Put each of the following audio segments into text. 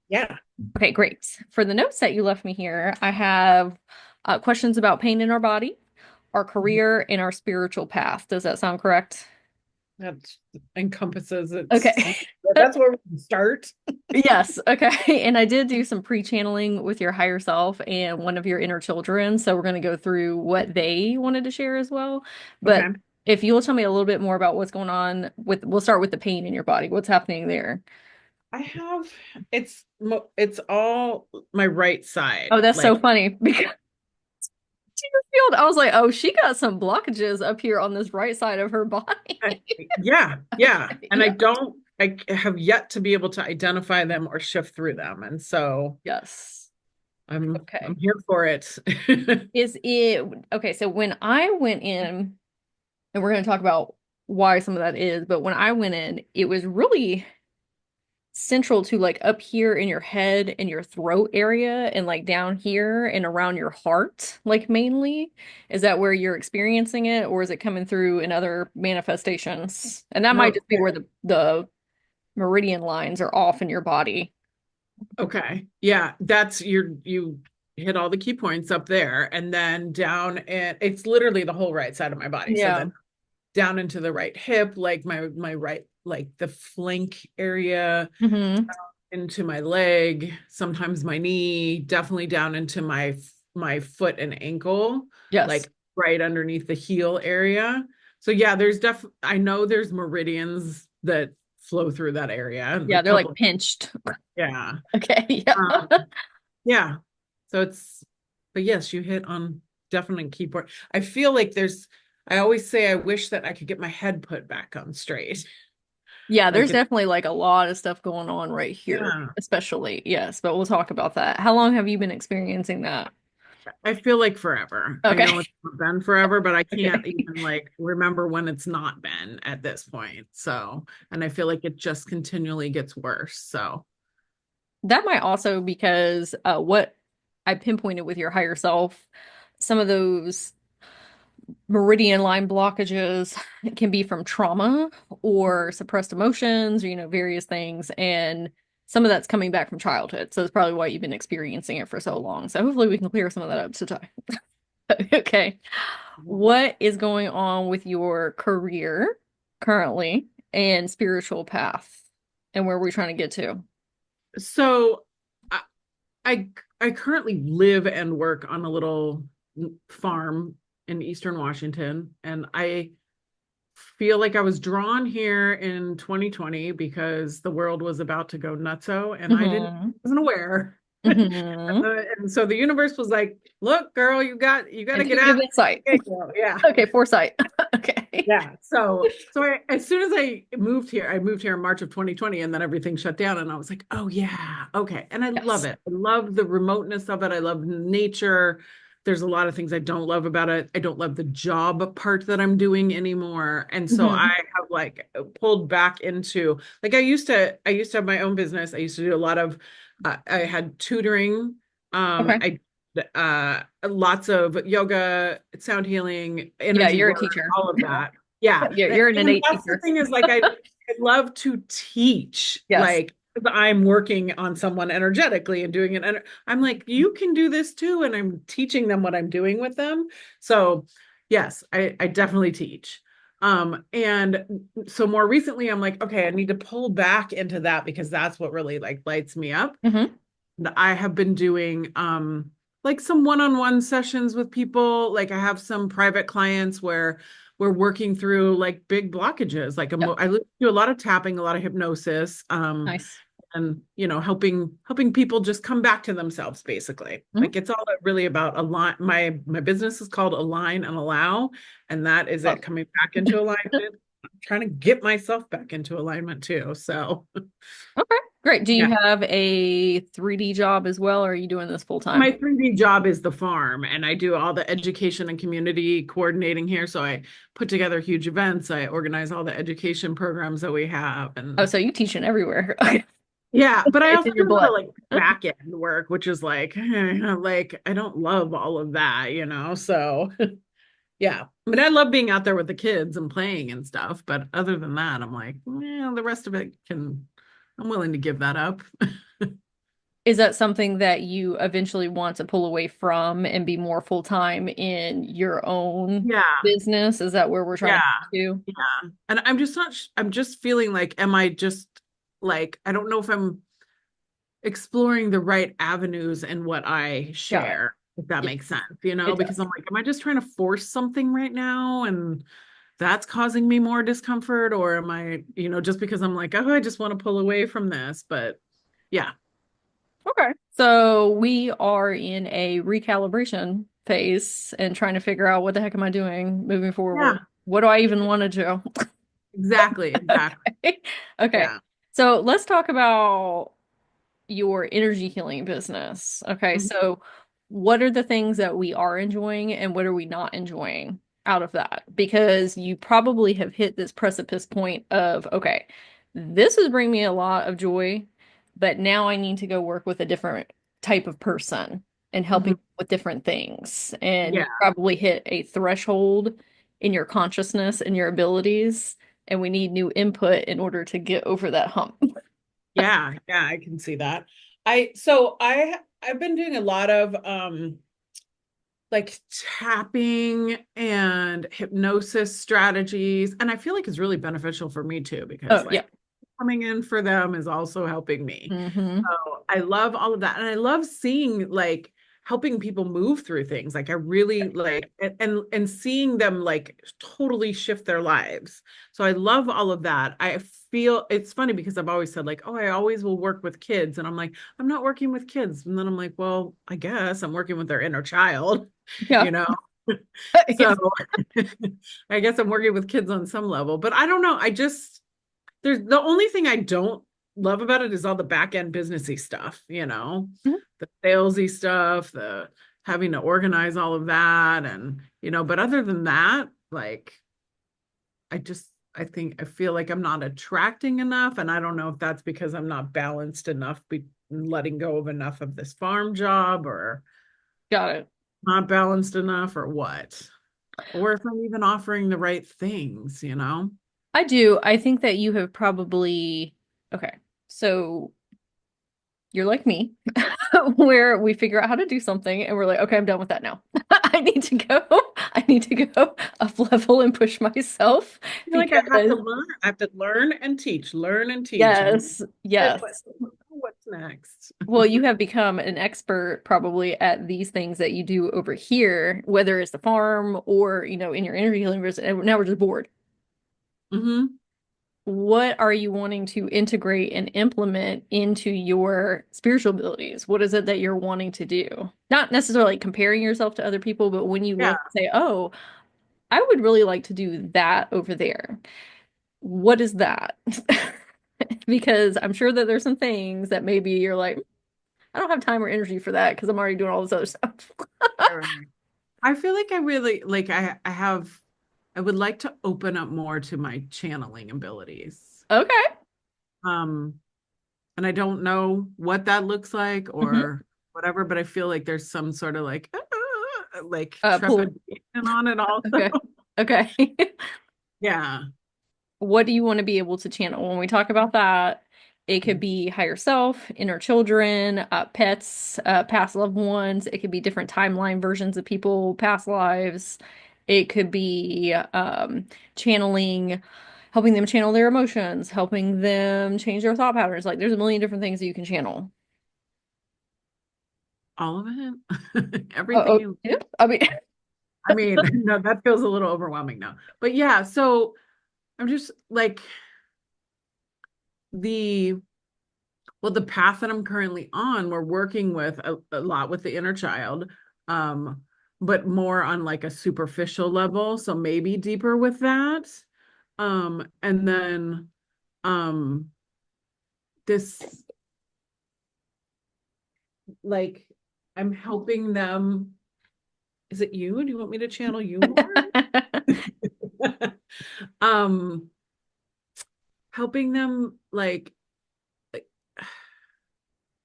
Yeah. Okay, great. For the notes that you left me here, I have questions about pain in our body, our career, and our spiritual path. Does that sound correct? That encompasses Okay. it. That's where we can start. Yes. Okay. And I did do some pre-channeling with your higher self and one of your inner children. So we're going to go through what they wanted to share as well. But Okay. if you'll tell me a little bit more about what's going on we'll start with the pain in your body. What's happening there? I have it's all my right Oh, side. that's so Like funny because field, I was like, oh, she got some blockages up here on this right side of her body. I, yeah, yeah. Okay. And Yeah. I have yet to be able to identify them or shift through them. And so Yes. I'm Okay. here for it. Is it okay? So when I went in, and we're going to talk about why some of that is, but when I went in, it was really central to like up here in your head and your throat area and like down here and around your heart, like mainly. Is that where you're experiencing it, or is it coming through in other manifestations? And that might No, just be where the meridian lines are off in your body. okay. Yeah, that's you hit all the key points up there. And then down and it's literally the whole right side of my body. So Yeah. then down into the right hip, like my right, like the flank area, Hmm. into my leg, sometimes my knee, definitely down into my foot and ankle, Yes. like right underneath the heel area. So yeah, I know there's meridians that flow through that area, a Yeah, they're like couple. pinched. Yeah. Okay. Yeah. Um, yeah. So but yes, you hit on definitely key point. I feel like I always say I wish that I could get my head put back on straight. Yeah, Like there's it's, definitely like a lot of stuff going on right here, yeah. especially. Yes, but we'll talk about that. How long have you been experiencing that? I feel like forever. I know Okay. it's not been forever, but I can't Okay. even like remember when it's not been at this point. So, and I feel like it just continually gets worse. So, That might also because what I pinpointed with your higher self, some of those meridian line blockages can be from trauma or suppressed emotions or, various things. And some of that's coming back from childhood. So it's probably why you've been experiencing it for so long. So hopefully we can clear some of that up today. Okay. What is going on with your career currently and spiritual path and where we're trying to get to? so I, I I currently live and work on a little farm in Eastern Washington, and I feel like I was drawn here in 2020 because the world was about to go nutso, and I didn't Hmm. wasn't aware. Hmm. And so the universe was like, "Look, girl, you got to get Intuitive out." insight. Okay, girl. Yeah, Okay, foresight. Okay. yeah. As soon as I moved here in March of 2020, and then everything shut down, and I was like, "Oh yeah, okay." And I love Yes. it. I love the remoteness of it. I love nature. There's a lot of things I don't love about it. I don't love the job part that I'm doing anymore. And so I Hmm. have like pulled back into like I used to have my own business. I used to do a lot of I had tutoring. Okay. I lots of yoga, sound healing, Yeah, energy you're a work, teacher. all of that. Yeah. You're an And innate that's the teacher. thing is like I love to teach, Yes. like I'm working on someone energetically and doing it. And I'm like, you can do this too. And I'm teaching them what I'm doing with them. So yes, I definitely teach. And so more recently, I'm like, okay, I need to pull back into that because that's what really like lights me up. Hmm. I have been doing like some one-on-one sessions with people. Like I have some private clients where we're working through like big blockages. Like Yep. I do a lot of tapping, a lot of hypnosis, Nice. and helping people just come back to themselves basically. Hmm. Like it's all really about align. My business is called Align and Allow, and that is Love it coming back into alignment. I'm trying to get myself back into alignment too. So Okay, great. Do yeah. you have a 3D job as well, or are you doing this full time? My 3D job is the farm, and I do all the education and community coordinating here. So I put together huge events. I organize all the education programs that we have. Oh, And so you teaching everywhere. yeah, but I It's also in your do a lot of blood. like back end work, which is like, like I don't love all of that. So yeah, I mean, I love being out there with the kids and playing and stuff. But other than that, I'm like, the rest of it I'm willing to give that up. Is that something that you eventually want to pull away from and be more full-time in your own Yeah. business? Is that where we're trying to Yeah. get to? Yeah. And I'm just not, I'm just feeling like, am I just like, I don't know if I'm exploring the right avenues in what I Got it. share, if that Yeah, makes sense, it because does. I'm like, am I just trying to force something right now? And that's causing me more discomfort, or am I, just because I'm like, oh, I just want to pull away from this. But yeah, Okay. So we are in a recalibration phase and trying to figure out what the heck am I doing moving yeah, forward? What do I even want to do? exactly, exactly. Okay. Okay. Yeah. So let's talk about your energy healing business. Okay, Mhm. so what are the things that we are enjoying and what are we not enjoying out of that? Because you probably have hit this precipice point of, okay, this is bringing me a lot of joy, but now I need to go work with a different type of person and helping Mhm. with different things. And Yeah, you probably hit a threshold in your consciousness and your abilities, and we need new input in order to get over that hump. yeah, yeah, I can see that. I've been doing a lot of like tapping and hypnosis strategies. And I feel like it's really beneficial for me too, because Oh, yeah. like coming in for them is also helping me. Hmm. So I love all of that. And I love seeing like helping people move through things. Like I really like and seeing them like totally shift their lives. So I love all of that. I feel it's funny because I've always said like, oh, I always will work with kids. And I'm like, I'm not working with kids. And then I'm like, well, I guess I'm working with their inner child, Yeah. you know? So Yes. I guess I'm working with kids on some level, but I don't know. There's the only thing I don't love about it is all the back end businessy stuff, Mhm. the salesy stuff, the having to organize all of that. And, but other than that, like, I feel like I'm not attracting enough. And I don't know if that's because I'm not balanced enough, letting go of enough of this farm job or Got it. not balanced enough or what, or if I'm even offering the right things. I do. I think that you have probably, okay. So you're like me, where we figure out how to do something and we're like, okay, I'm done with that now. I need to go. I need to go up level and push myself I feel like I have to because learn. I have to learn and teach. And yes, yes. what's next? Well, you have become an expert probably at these things that you do over here, whether it's the farm or, in your energy healing business, and now we're just bored. Hmm. What are you wanting to integrate and implement into your spiritual abilities? What is it that you're wanting to do? Not necessarily comparing yourself to other people, but when you Yeah. look and say, oh, I would really like to do that over there. What is that? Because I'm sure that there's some things that maybe you're like, I don't have time or energy for that because I'm already doing all this other stuff. Right. I feel like I really like I would like to open up more to my channeling abilities. Okay. Um, and I don't know what that looks like Hmm. or whatever, but I feel like there's some sort of like Pull. trepidation on it also. Okay. Okay. Yeah. What do you want to be able to channel? When we talk about that, it could be higher self, inner children, pets, past loved ones. It could be different timeline versions of people, past lives. It could be channeling, helping them channel their emotions, helping them change their thought patterns. Like there's a million different things that you can channel. All of it. Oh, Everything. yeah. I mean, I mean, no, that feels a little overwhelming now. But yeah, so I'm just like the the path that I'm currently on, we're working with a lot with the inner child, um, but more on like a superficial level. So maybe deeper with that. And then um this like I'm helping them. Is it you? Do you want me to channel you more? um, helping them like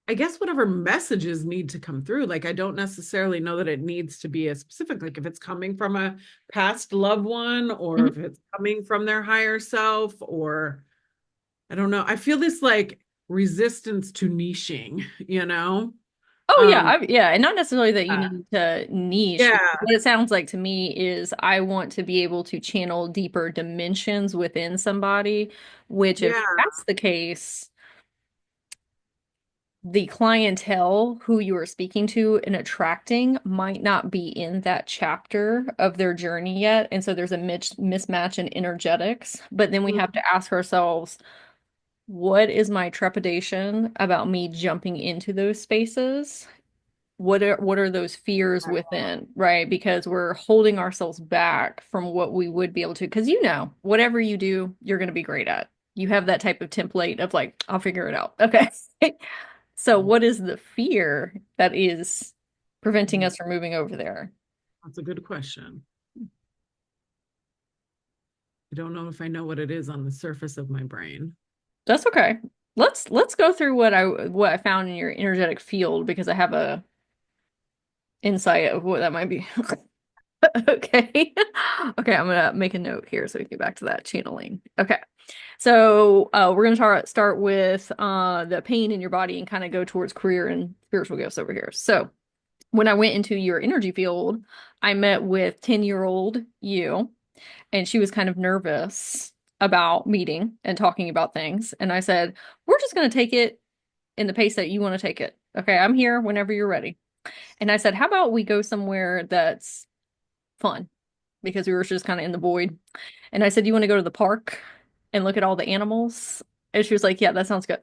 I guess whatever messages need to come through. Like I don't necessarily know that it needs to be a specific, like if it's coming from a past loved one or Mhm. if it's coming from their higher self or I don't know. I feel this like resistance to niching, you know? Oh yeah, Um, yeah, and not necessarily that you uh, need to niche. yeah, What it sounds like to me is I want to be able to channel deeper dimensions within somebody, which if yeah, that's the case, the clientele who you are speaking to and attracting might not be in that chapter of their journey yet. And so there's a mismatch in energetics. But then we mm, have to ask ourselves, what is my trepidation about me jumping into those spaces? What are those fears within, right? Because we're holding ourselves back from what we would be able to, because whatever you do, you're going to be great at. You have that type of template of like, I'll figure it out. Okay. So what is the fear that is preventing mm, us from moving over there? that's a good question. I don't know if I know what it is on the surface of my brain. That's okay. Let's go through what I found in your energetic field because I have a insight of what that might be. Okay. Okay, I'm gonna make a note here so we can get back to that channeling. Okay. So we're gonna start with the pain in your body and kind of go towards career and spiritual gifts over here. So when I went into your energy field, I met with 10-year-old you, and she was kind of nervous about meeting and talking about things. And I said, we're just gonna take it in the pace that you want to take it. Okay, I'm here whenever you're ready. And I said, how about we go somewhere that's fun? Because we were just kind of in the void. And I said, you want to go to the park and look at all the animals? And she was like, yeah, that sounds good.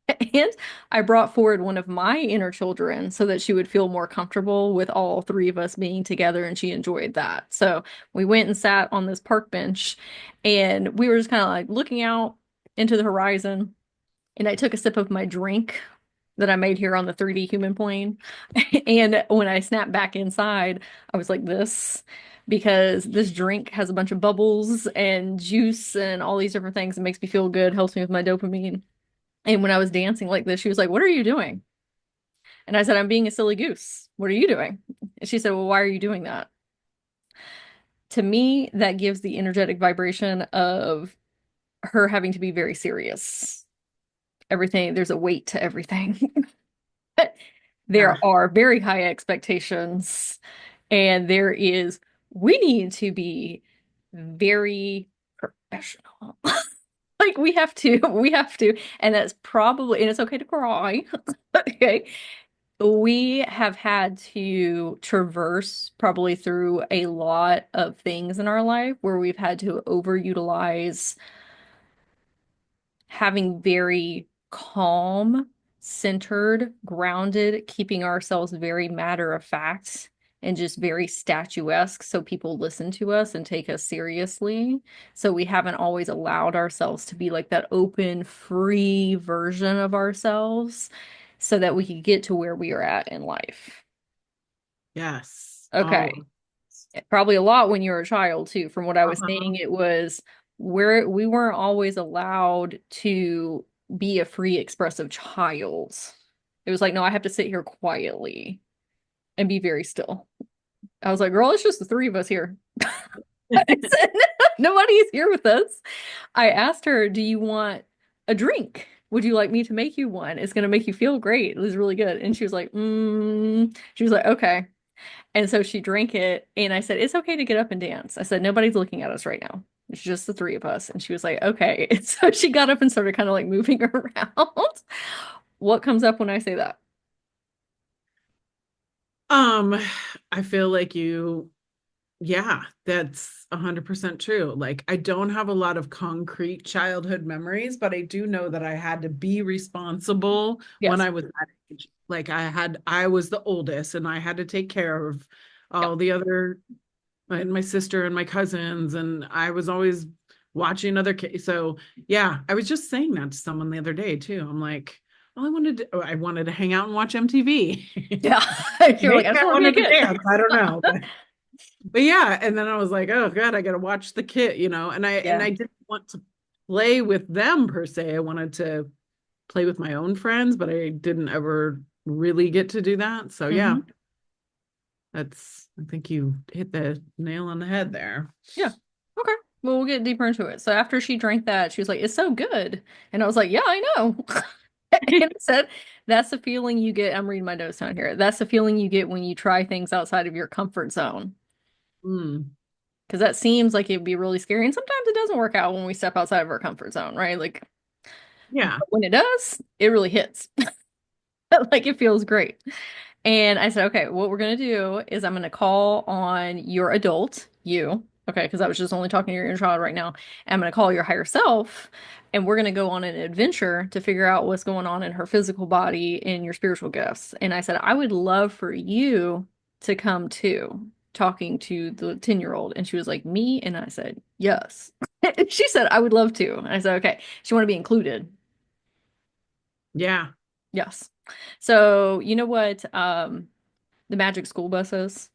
And I brought forward one of my inner children so that she would feel more comfortable with all three of us being together, and she enjoyed that. So we went and sat on this park bench and we were just kind of like looking out into the horizon. And I took a sip of my drink that I made here on the 3D human plane. And when I snapped back inside, I was like this because this drink has a bunch of bubbles and juice and all these different things. It makes me feel good, helps me with my dopamine. And when I was dancing like this, she was like, what are you doing? And I said, I'm being a silly goose. What are you doing? And she said, well, why are you doing that? To me, that gives the energetic vibration of her having to be very serious. Everything, there's a weight to everything. Yeah. There are very high expectations, and we need to be very professional. Like we have to, and and it's okay to cry. Okay. We have had to traverse probably through a lot of things in our life where we've had to overutilize having very calm, centered, grounded, keeping ourselves very matter of fact and just very statuesque so people listen to us and take us seriously. So we haven't always allowed ourselves to be like that open, free version of ourselves so that we could get to where we are at in life. Yes. Okay. Oh, Probably a lot when you were a child too. From what I was uh-huh. saying, it was where we weren't always allowed to be a free, expressive child. It was like, no, I have to sit here quietly and be very still. I was like, girl, it's just the three of us here. I said, nobody's here with us. I asked her, do you want a drink? Would you like me to make you one? It's going to make you feel great. It was really good. And she was like, she was like, okay. And so she drank it, and I said, it's okay to get up and dance. I said, nobody's looking at us right now. It's just the three of us. And she was like, okay. And so she got up and started kind of like moving around. What comes up when I say that? Um, I feel like yeah, that's 100% true. Like, I don't have a lot of concrete childhood memories, but I do know that I had to be responsible when Yes. I was that age. Like, I was the oldest and I had to take care of Yeah. all the other, and my sister and my cousins, and I was always watching other kids. So, yeah, I was just saying that to someone the other day too. I'm like, I wanted to hang out and watch MTV. Yeah. You're like, Maybe I just I want to be a wanted to kid. dance. I don't know, but yeah, and then I was like, oh God, I gotta watch the kid, and I Yeah. didn't want to play with them per se. I wanted to play with my own friends, but I didn't ever really get to do that. So yeah, Hmm. I think you hit the nail on the head there. Yeah. Okay. Well, we'll get deeper into it. So after she drank that, she was like, it's so good. And I was like, yeah, I know. And I said, that's the feeling you get. I'm reading my notes down here. That's the feeling you get when you try things outside of your comfort zone. Mm, Because that seems like it'd be really scary. And sometimes it doesn't work out when we step outside of our comfort zone, right? Like yeah. when it does, it really hits. Like it feels great. And I said, okay, what we're going to do is I'm going to call on your adult, you, okay, because I was just only talking to your inner child right now. And I'm going to call your higher self, and we're going to go on an adventure to figure out what's going on in her physical body and your spiritual gifts. And I said, I would love for you to come too, talking to the 10-year-old. And she was like, me? And I said, yes. She said, I would love to. And I said, okay. She want to be included. Yeah. Yes. So you know what the magic school bus is?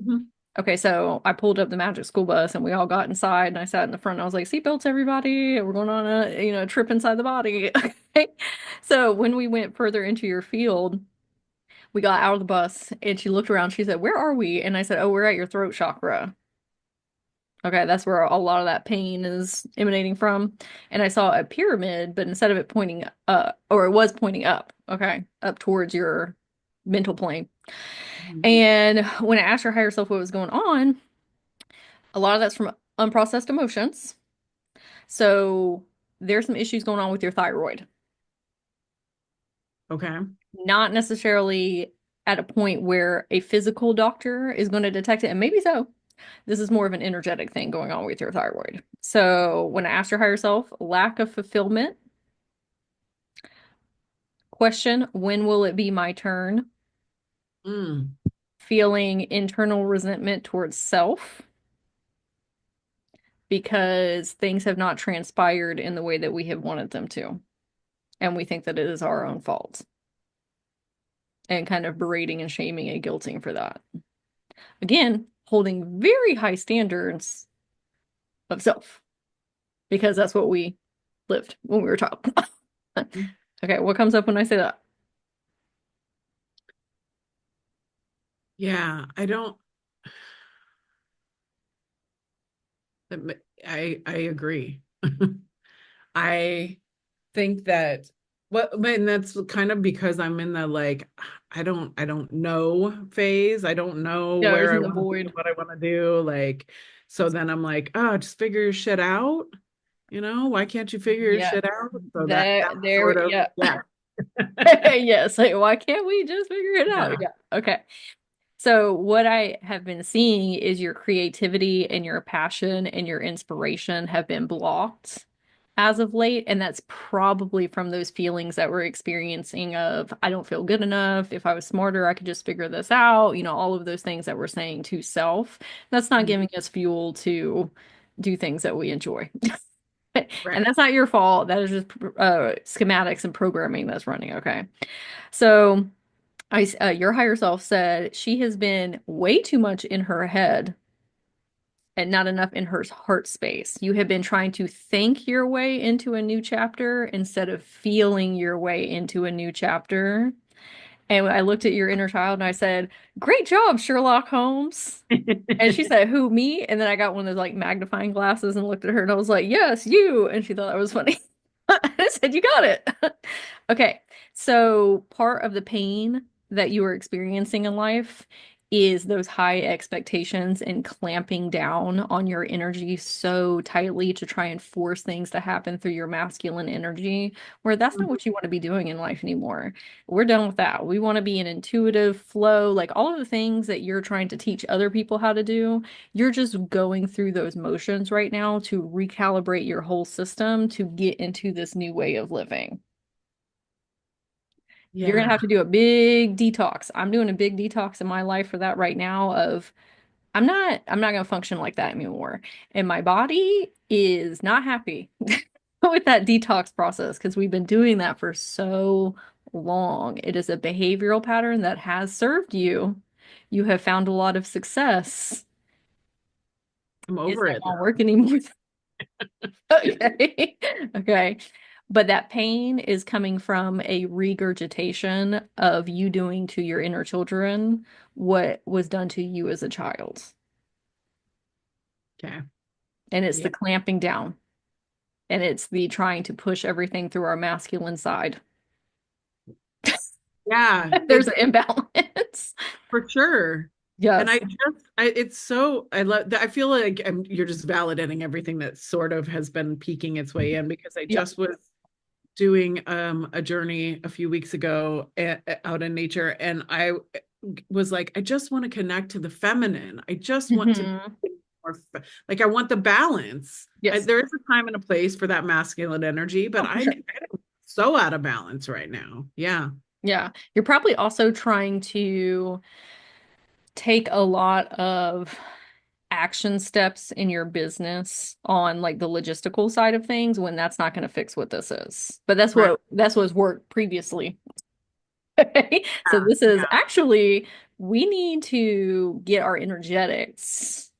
Mhm. Okay, so I pulled up the magic school bus and we all got inside and I sat in the front and I was like, seatbelts, everybody. We're going on a, trip inside the body. Okay. So when we went further into your field, we got out of the bus and she looked around. She said, where are we? And I said, oh, we're at your throat chakra. Okay, that's where a lot of that pain is emanating from. And I saw a pyramid, but instead of it pointing or it was pointing up, okay, up towards your mental plane. Mhm. And when I asked her higher self what was going on, a lot of that's from unprocessed emotions. So there's some issues going on with your thyroid. Okay. Not necessarily at a point where a physical doctor is going to detect it, and maybe so. This is more of an energetic thing going on with your thyroid. So when I asked your higher self, lack of fulfillment, question, when will it be my turn? Mm, Feeling internal resentment towards self because things have not transpired in the way that we have wanted them to. And we think that it is our own fault. And kind of berating and shaming and guilting for that. Again, holding very high standards of self because that's what we lived when we were a child. Okay, what comes up when I say that? yeah. I don't. I agree. I think that and that's kind of because I'm in the like I don't know phase. I don't know Yeah, where it's I in the want to be, void. what I want to do. Like, so then I'm like, oh, just figure your shit out. Why can't you figure your Yeah. shit out? So that That there, sort of, yeah. yeah. Yes. Like, why can't we just figure it out? Yeah. Yeah. Okay. So, what I have been seeing is your creativity and your passion and your inspiration have been blocked as of late. And that's probably from those feelings that we're experiencing of, I don't feel good enough. If I was smarter, I could just figure this out. All of those things that we're saying to self. That's not Mhm. giving us fuel to do things that we enjoy. And Right. that's not your fault. That is just schematics and programming that's running. Okay. So, your higher self said she has been way too much in her head and not enough in her heart space. You have been trying to think your way into a new chapter instead of feeling your way into a new chapter. And I looked at your inner child and I said, great job, Sherlock Holmes. And she said, who, me? And then I got one of those like magnifying glasses and looked at her and I was like, yes, you. And she thought that was funny. I said, you got it. Okay. So part of the pain that you are experiencing in life is those high expectations and clamping down on your energy so tightly to try and force things to happen through your masculine energy, where that's not Mhm. what you want to be doing in life anymore. We're done with that. We want to be an intuitive flow, like all of the things that you're trying to teach other people how to do. You're just going through those motions right now to recalibrate your whole system to get into this new way of living. You're gonna Yeah. have to do a big detox. I'm doing a big detox in my life for that right now of I'm not gonna function like that anymore. And my body is not happy with that detox process because we've been doing that for so long. It is a behavioral pattern that has served you. You have found a lot of success. I'm It's over not it gonna though. work anymore. Okay. Okay. But that pain is coming from a regurgitation of you doing to your inner children what was done to you as a child. Okay. And it's Yeah. the clamping down and it's the trying to push everything through our masculine side. Yeah, There's an imbalance. for sure. And Yes. it's so, I love that. I feel like you're just validating everything that sort of has been peeking its way in, because I Yeah. just was doing a journey a few weeks ago out in nature, and I was like, I just want to connect to the feminine. I just want to be Hmm. more like, I want the balance. Yes. There is a time and a place for that masculine energy, but Oh, for sure. I'm so out of balance right now. Yeah. Yeah. You're probably also trying to take a lot of action steps in your business on like the logistical side of things when that's not going to fix what this is. But Right. that's what's worked previously. Okay? So Yeah. this is Yeah. actually we need to get our energetics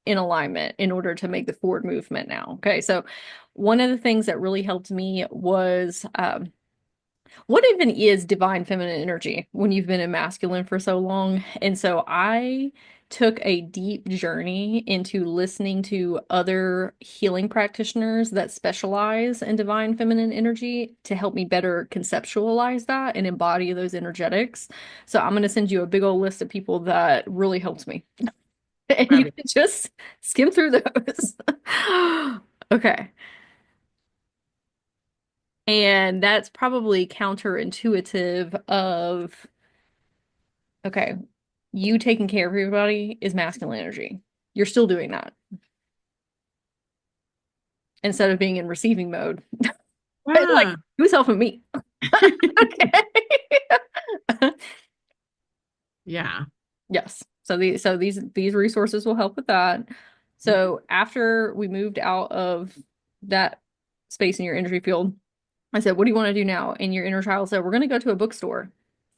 in alignment in order to make the forward movement now. Okay. So one of the things that really helped me was what even is divine feminine energy when you've been in masculine for so long? And so I took a deep journey into listening to other healing practitioners that specialize in divine feminine energy to help me better conceptualize that and embody those energetics. So I'm going to send you a big old list of people that really helped me. And you Fabulous. can just skim through those. Okay. And that's probably counterintuitive of, okay, you taking care of everybody is masculine energy. You're still doing that instead of being in receiving mode. Like, Yeah. who's helping me? Okay. Yeah. Yes. So these resources will help with that. So after we moved out of that space in your energy field, I said, "What do you want to do now?" And your inner child said, "We're going to go to a bookstore."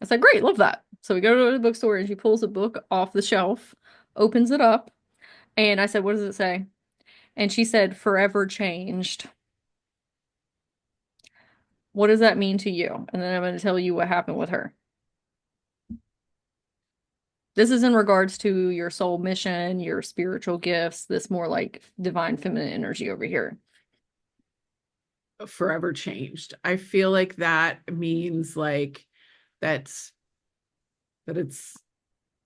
I said, "Great, love that." So we go to the bookstore and she pulls a book off the shelf, opens it up, and I said, "What does it say?" And she said, "Forever changed." What does that mean to you? And then I'm going to tell you what happened with her. This is in regards to your soul mission, your spiritual gifts, this more like divine feminine energy over here. Forever changed. I feel like that means like that's that it's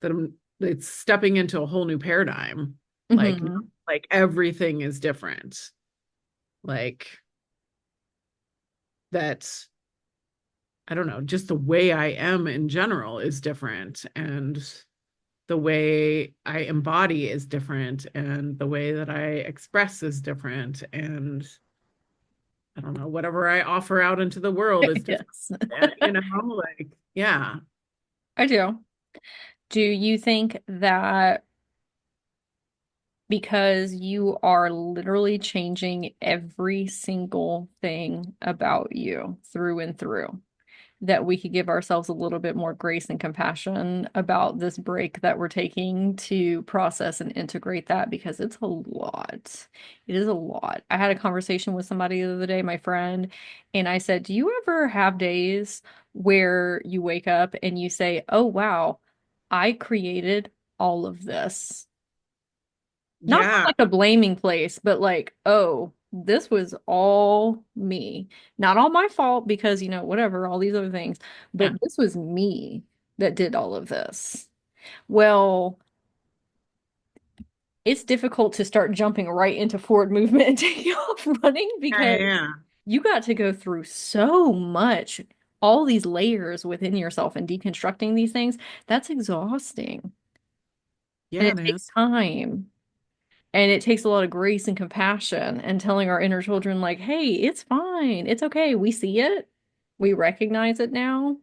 that I'm it's stepping into a whole new paradigm. Like Hmm. like everything is different. Like that's, I don't know, just the way I am in general is different, and the way I embody is different, and the way that I express is different, and I don't know, whatever I offer out into the world is different. Yes, Like, yeah. I do. Do you think that because you are literally changing every single thing about you through and through, that we could give ourselves a little bit more grace and compassion about this break that we're taking to process and integrate that because it's a lot. It is a lot. I had a conversation with somebody the other day, my friend, and I said, "Do you ever have days where you wake up and you say, 'Oh, wow, I created all of this?'" Not from Yeah. like a blaming place, but like, oh, this was all me. Not all my fault because, whatever, all these other things, Yeah. but this was me that did all of this. Well, it's difficult to start jumping right into forward movement and taking off running Yeah. because Yeah. you got to go through so much, all these layers within yourself and deconstructing these things. That's exhausting and Yeah, it it takes is. time. And it takes a lot of grace and compassion and telling our inner children, like, hey, it's fine. It's okay. We see it. We recognize it now.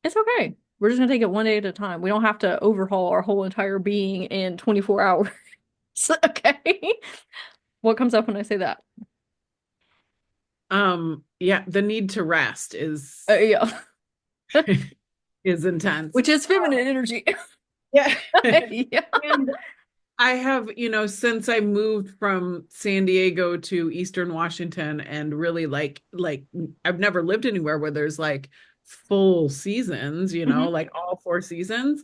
It's okay. We're just going to take it one day at a time. We don't have to overhaul our whole entire being in 24 hours. Okay. What comes up when I say that? Yeah, the need to rest Yeah. is intense. Which is feminine energy. Yeah. Yeah. And I have, since I moved from San Diego to Eastern Washington, and really like I've never lived anywhere where there's like full seasons, Mhm. like all four seasons.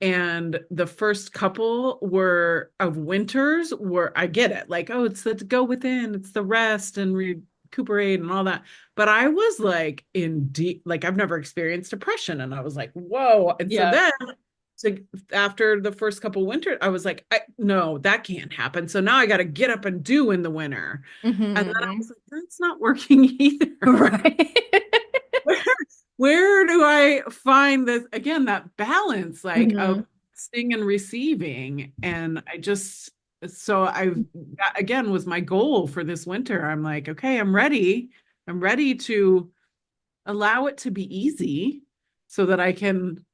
And the first couple were of winters were, I get it. Like, oh, it's the to go within, it's the rest and recuperate and all that. But I was like in deep, like I've never experienced depression. And I was like, whoa. And so Yeah. then so after the first couple winters, I was like, no, that can't happen. So now I got to get up and do in the winter. And then I Hmm. was like, that's not working either. Right. Where, where do I find this again, that balance like Hmm. of sting and receiving? And I just so I've that again was my goal for this winter. I'm like, okay, I'm ready. I'm ready to allow it to be easy so that I can,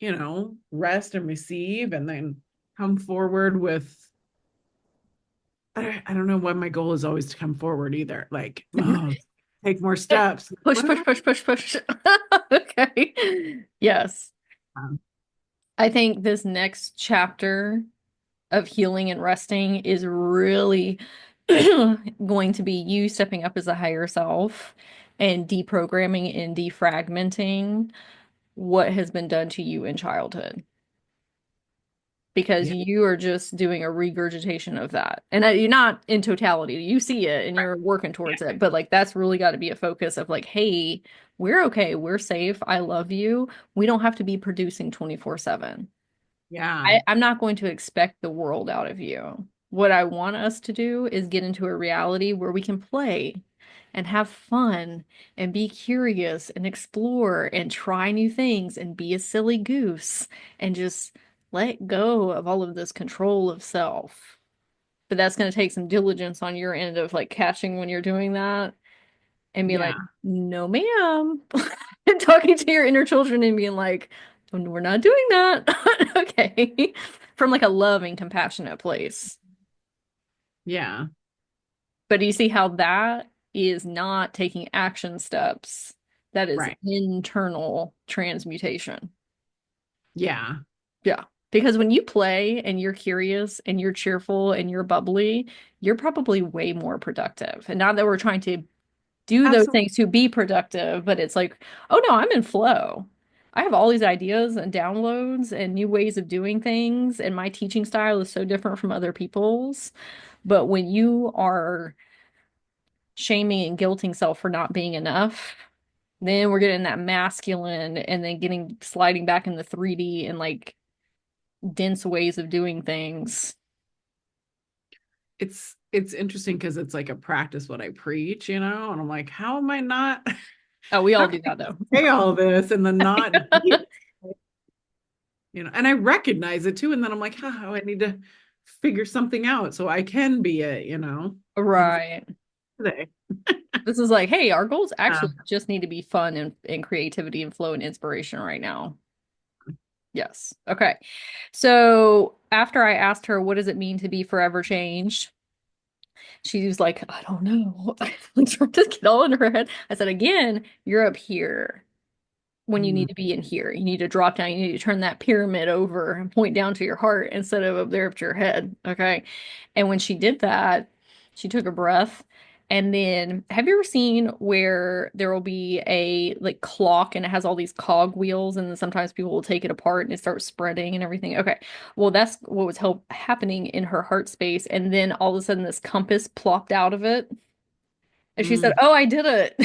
rest and receive and then come forward with I don't know why my goal is always to come forward either. Like, oh, take more steps. Push, What do push, push, push, push. Okay. Yes. I I think this next chapter of healing and resting is really going to be you stepping up as a higher self and deprogramming and defragmenting what has been done to you in childhood. Because yeah, you are just doing a regurgitation of that. And you're not in totality. You see it and you're working yeah, towards it, but like that's really got to be a focus of like, hey, we're okay, we're safe, I love you. We don't have to be producing 24/7. yeah, I'm not going to expect the world out of you. What I want us to do is get into a reality where we can play and have fun and be curious and explore and try new things and be a silly goose and just let go of all of this control of self. But that's going to take some diligence on your end of like catching when you're doing that and be like, yeah, no, ma'am. And talking to your inner children and being like, "Oh, we're not doing that." Okay. From like a loving, compassionate place. yeah, But do you see how that is not taking action steps? That is right. internal transmutation. Yeah, Yeah. Because when you play and you're curious and you're cheerful and you're bubbly, you're probably way more productive. And not that we're trying to do those absolutely. things to be productive, but it's like, oh no, I'm in flow. I have all these ideas and downloads and new ways of doing things, and my teaching style is so different from other people's. But when you are shaming and guilting self for not being enough, then we're getting that masculine and then getting sliding back in the 3D and like dense ways of doing things. It's interesting because it's like a practice what I preach, and I'm like, how am I not Oh, we how all can do I that though. say all this and then not be it? And I recognize it too, and then I'm like, I need to figure something out so I can be it. And Right. today. This is like, hey, our goals actually Um, just need to be fun and creativity and flow and inspiration right now. Yes. Okay. So after I asked her, what does it mean to be forever changed? She was like, I don't know. Like trying to get all in her head. I said, again, you're up here when you mm, need to be in here. You need to drop down. You need to turn that pyramid over and point down to your heart instead of up there up to your head. Okay. And when she did that, she took a breath. And then, have you ever seen where there will be a like clock and it has all these cog wheels, and then sometimes people will take it apart and it starts spreading and everything? Okay. Well, that's what was happening in her heart space. And then all of a sudden, this compass plopped out of it. And she said, mm, oh, I did it.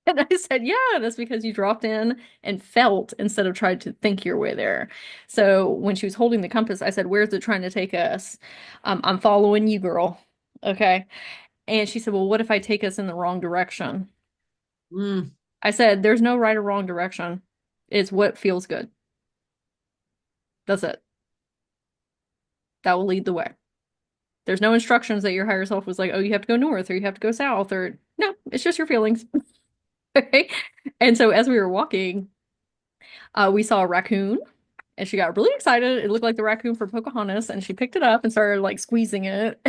And I said, yeah, that's because you dropped in and felt instead of tried to think your way there. So when she was holding the compass, I said, where's it trying to take us? I'm following you, girl. Okay. And she said, well, what if I take us in the wrong direction? mm. I said, there's no right or wrong direction. It's what feels good. That's it. That will lead the way. There's no instructions that your higher self was like, oh, you have to go north or you have to go south or no, it's just your feelings. Okay. And so as we were walking, we saw a raccoon and she got really excited. It looked like the raccoon from Pocahontas and she picked it up and started like squeezing it.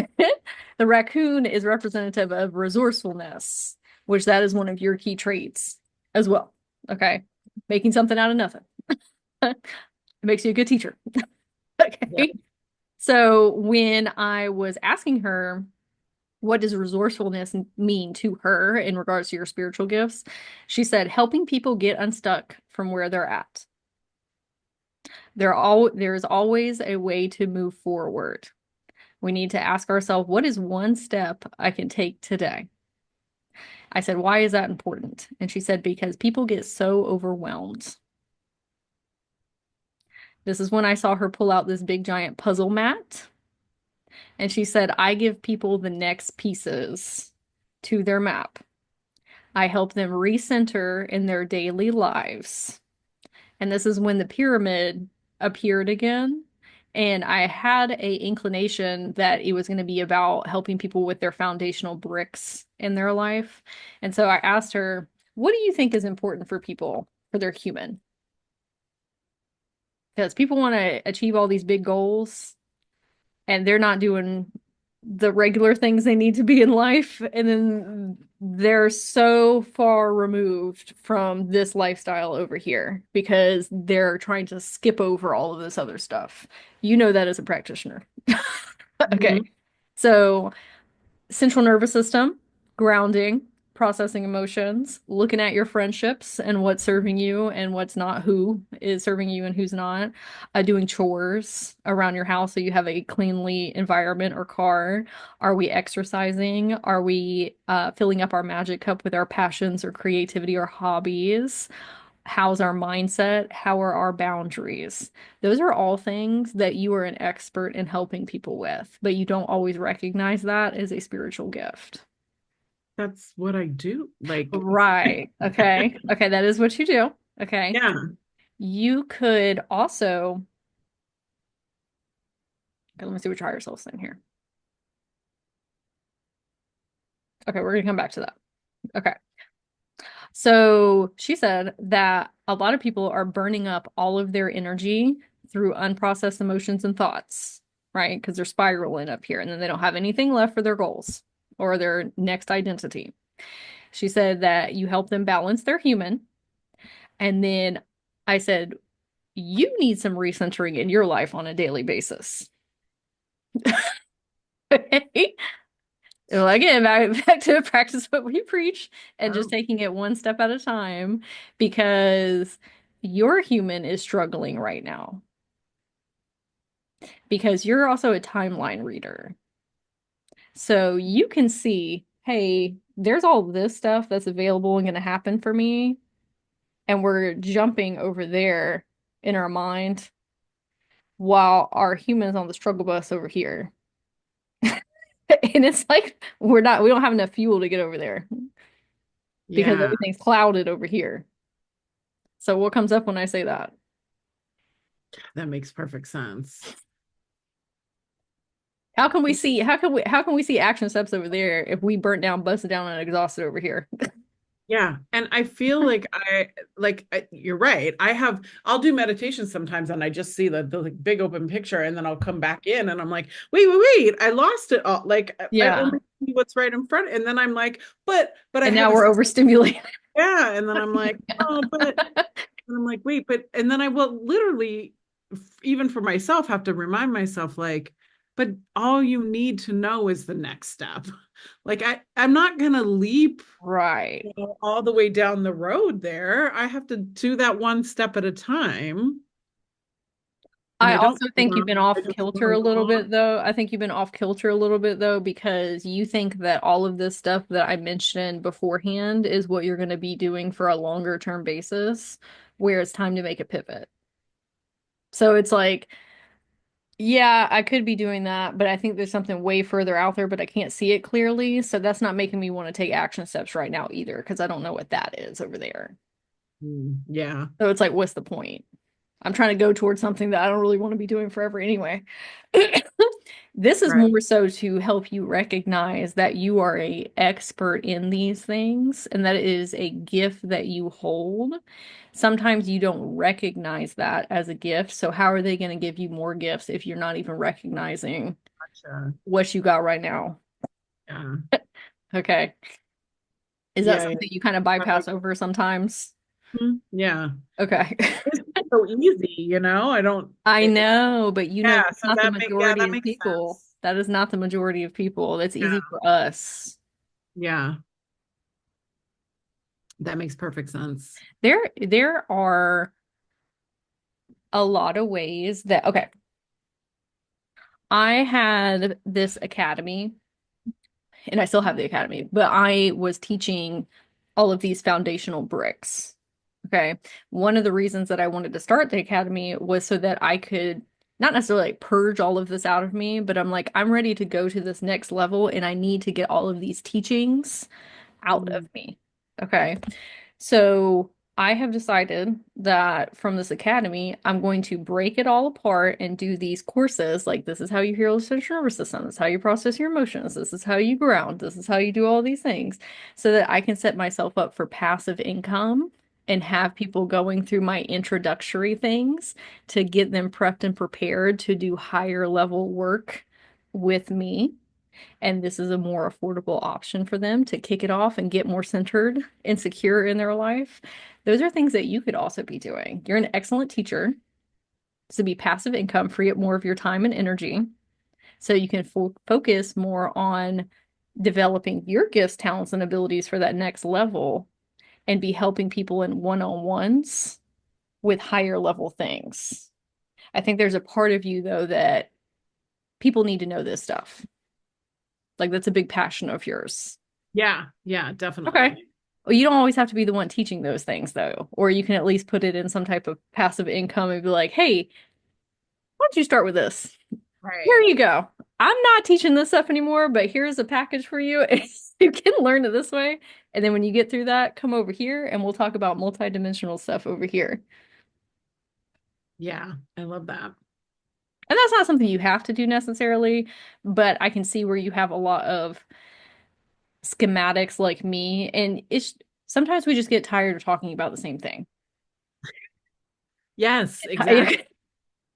The raccoon is representative of resourcefulness, which that is one of your key traits as well. Okay. Making something out of nothing. It makes you a good teacher. Yep. Okay. So when I was asking her, what does resourcefulness mean to her in regards to your spiritual gifts? She said, helping people get unstuck from where they're at. There's always a way to move forward. We need to ask ourselves, what is one step I can take today? I said, why is that important? And she said, because people get so overwhelmed. This is when I saw her pull out this big giant puzzle mat. And she said, I give people the next pieces to their map. I help them recenter in their daily lives. And this is when the pyramid appeared again. And I had a inclination that it was going to be about helping people with their foundational bricks in their life. And so I asked her, what do you think is important for people for their human? Because people want to achieve all these big goals and they're not doing the regular things they need to be in life. And then they're so far removed from this lifestyle over here because they're trying to skip over all of this other stuff. You know that as a practitioner. Okay. Mhm. So central nervous system, grounding, processing emotions, looking at your friendships and what's serving you and what's not, who is serving you and who's not, doing chores around your house so you have a cleanly environment or car. Are we exercising? Are we filling up our magic cup with our passions or creativity or hobbies? How's our mindset? How are our boundaries? Those are all things that you are an expert in helping people with, but you don't always recognize that as a spiritual gift. That's what I do. Like, Right. Okay. Okay. That is what you do. Okay. yeah, You could also, okay, let me see what your higher self's saying here. Okay. We're going to come back to that. Okay. So she said that a lot of people are burning up all of their energy through unprocessed emotions and thoughts, right? Because they're spiraling up here and then they don't have anything left for their goals or their next identity. She said that you help them balance their human. And then I said, you need some recentering in your life on a daily basis. Well, again, back to practice what we preach and just oh, taking it one step at a time because your human is struggling right now because you're also a timeline reader. So you can see, hey, there's all this stuff that's available and going to happen for me. And we're jumping over there in our mind while our human's on the struggle bus over here. And it's like we don't have enough fuel to get over there because yeah, everything's clouded over here. So what comes up when I say that? that makes perfect sense. How can we see action steps over there if we burnt down, busted down, and exhausted over here? Yeah. And I feel like you're right. I'll do meditation sometimes and I just see the like, big open picture and then I'll come back in and I'm like, wait, I lost it all. Like I Yeah. only see what's right in front. And then I'm like, but I And have now a, we're overstimulated. yeah. And then I'm like, oh, and I'm like, wait, and then I will literally, even for myself, have to remind myself, like, but all you need to know is the next step. Like I'm not gonna leap, Right. all the way down the road there. I have to do that one step at a time. And I also think you've been I off don't kilter want a to go little on. bit though. I think you've been off kilter a little bit though because you think that all of this stuff that I mentioned beforehand is what you're going to be doing for a longer term basis, where it's time to make a pivot. So it's like, yeah, I could be doing that, but I think there's something way further out there, but I can't see it clearly. So that's not making me want to take action steps right now either, because I don't know what that is over there. Yeah, So it's like, what's the point? I'm trying to go towards something that I don't really want to be doing forever anyway. This is right. more so to help you recognize that you are a expert in these things and that it is a gift that you hold. Sometimes you don't recognize that as a gift. So how are they going to give you more gifts if you're not even recognizing Gotcha. what you got right now? Yeah. Okay. Is that Yeah. Yeah. something you kind of bypass over sometimes? Yeah. Okay. It's so easy, I don't, I know, but you know, yeah. that's So not the yeah, majority that of makes people. sense. That is not the majority of people. That's Yeah. easy for us. Yeah. That makes perfect sense. There are a lot of ways that, okay, I had this academy and I still have the academy, but I was teaching all of these foundational bricks. Okay. One of the reasons that I wanted to start the academy was so that I could not necessarily like purge all of this out of me, but I'm like, I'm ready to go to this next level and I need to get all of these teachings out of Mm. me. Okay. So I have decided that from this academy, I'm going to break it all apart and do these courses. Like, this is how you heal the central nervous system. This is how you process your emotions. This is how you ground. This is how you do all these things so that I can set myself up for passive income and have people going through my introductory things to get them prepped and prepared to do higher level work with me, and this is a more affordable option for them to kick it off and get more centered and secure in their life. Those are things that you could also be doing. You're an excellent teacher, so be passive income, free up more of your time and energy so you can focus more on developing your gifts, talents, and abilities for that next level and be helping people in one-on-ones with higher level things. I think there's a part of you though that people need to know this stuff. Like, that's a big passion of yours. Yeah, yeah, Okay. definitely. Well, you don't always have to be the one teaching those things, though. Or you can at least put it in some type of passive income and be like, hey, why don't you start with this? Here Right. you go. I'm not teaching this stuff anymore, but here's a package for you. You can learn it this way. And then when you get through that, come over here and we'll talk about multidimensional stuff over here. Yeah, I love that. And that's not something you have to do necessarily, but I can see where you have a lot of schematics like me. And it's sometimes we just get tired of talking about the same thing. Yes, exactly.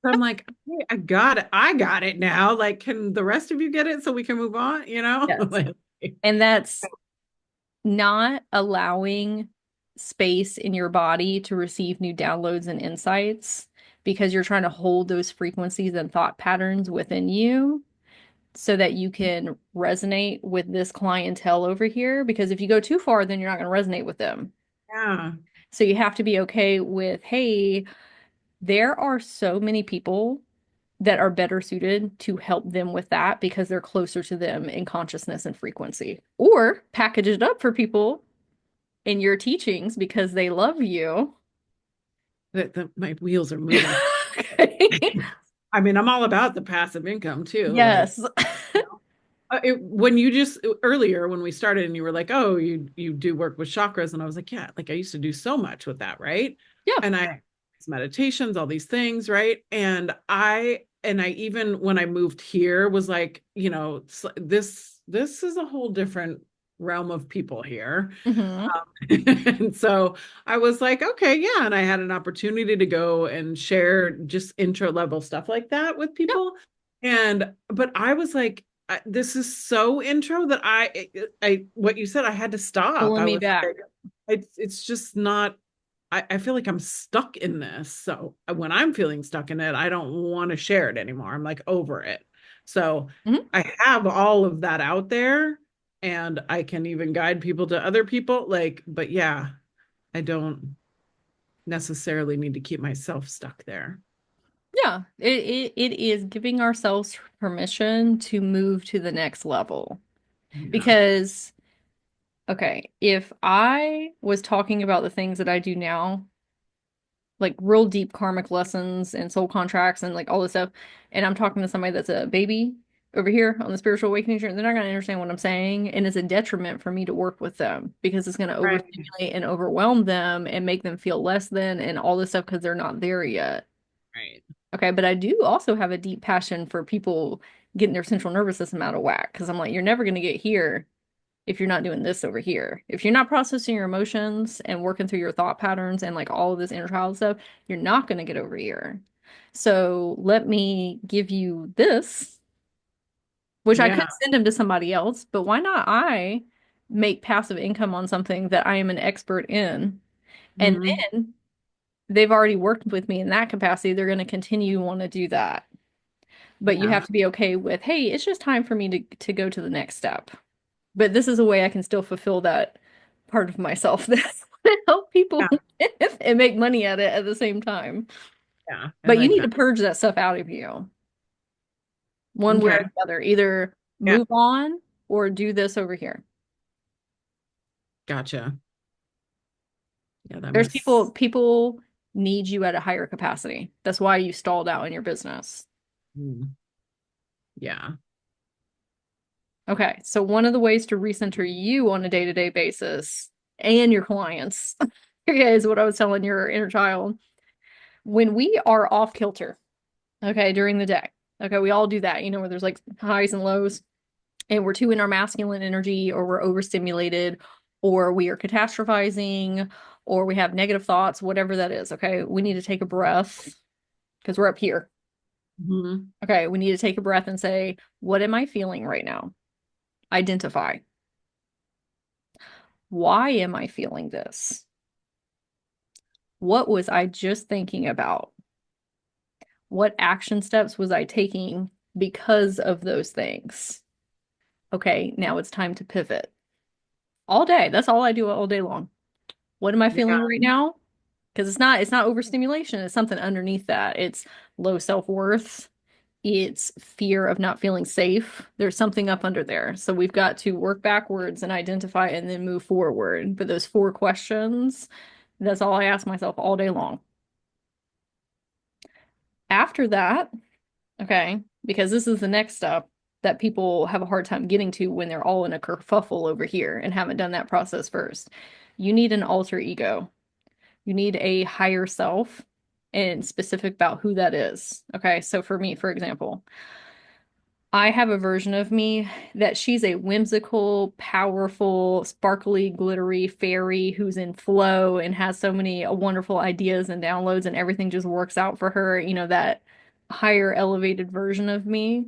So I'm like, okay, I got it. I got it now. Like, can the rest of you get it so we can move on? You know? Yes. Like, And that's not allowing space in your body to receive new downloads and insights because you're trying to hold those frequencies and thought patterns within you so that you can resonate with this clientele over here. Because if you go too far, then you're not going to resonate with them. yeah, So you have to be okay with, hey, there are so many people that are better suited to help them with that because they're closer to them in consciousness and frequency. Or package it up for people in your teachings because they love you. my wheels are moving. Okay. I mean, I'm all about the passive income too. Like, Yes. when you just earlier when we started and you were like, oh, you do work with chakras, and I was like, yeah, like I used to do so much with that, right? Yeah. And I meditations, all these things, right? And I even when I moved here was like, this is a whole different realm of people here. Hmm. And so I was like, okay, yeah. And I had an opportunity to go and share just intro level stuff like that with Yeah. people. But I was like, this is so intro that what you said, I had to stop. Pulling I me was back. like, it's just not, I feel like I'm stuck in this. So when I'm feeling stuck in it, I don't want to share it anymore. I'm like over it. So Hmm. I have all of that out there and I can even guide people to other people. Like, but yeah, I don't necessarily need to keep myself stuck there. Yeah. It is giving ourselves permission to move to the next level. Yeah. Because, okay, if I was talking about the things that I do now, like real deep karmic lessons and soul contracts and like all this stuff. And I'm talking to somebody that's a baby over here on the spiritual awakening journey. They're not going to understand what I'm saying. And it's a detriment for me to work with them because it's going to Right. overstimulate and overwhelm them and make them feel less than and all this stuff because they're not there yet. Right. Okay. But I do also have a deep passion for people getting their central nervous system out of whack because I'm like, you're never going to get here if you're not doing this over here. If you're not processing your emotions and working through your thought patterns and like all of this inner child stuff, you're not going to get over here. So let me give you this, which I could Yeah. send him to somebody else, but why not I make passive income on something that I am an expert in? And Mhm. then they've already worked with me in that capacity. They're going to continue to want to do that. But you Yeah. have to be okay with, hey, it's just time for me to go to the next step. But this is a way I can still fulfill that part of myself that help people Yeah. and make money at it at the same time. Yeah. I But you like need to that. purge that stuff out of you, one way or Okay. the other. Either Yeah. move on or do this over here. Gotcha. Yeah, that There's makes people need you at a higher capacity. That's why you stalled out in your business. mm, yeah. Okay, so one of the ways to recenter you on a day-to-day basis and your clients, okay, is what I was telling your inner child. When we are off kilter, okay, during the day, okay, we all do that, where there's like highs and lows, and we're too in our masculine energy, or we're overstimulated, or we are catastrophizing, or we have negative thoughts, whatever that is, okay, we need to take a breath because we're up here. Mhm. Okay, we need to take a breath and say, what am I feeling right now? Identify. Why am I feeling this? What was I just thinking about? What action steps was I taking because of those things? Okay, now it's time to pivot. All day. That's all I do all day long. What am I feeling Yeah. right now? Because it's not overstimulation, it's something underneath that. It's low self-worth. It's fear of not feeling safe. There's something up under there. So we've got to work backwards and identify and then move forward. But those 4 questions, that's all I ask myself all day long. After that, okay, because this is the next step that people have a hard time getting to when they're all in a kerfuffle over here and haven't done that process first. You need an alter ego. You need a higher self and specific about who that is. Okay, so for me, for example, I have a version of me that she's a whimsical, powerful, sparkly, glittery fairy who's in flow and has so many wonderful ideas and downloads, and everything just works out for her. That higher, elevated version of me.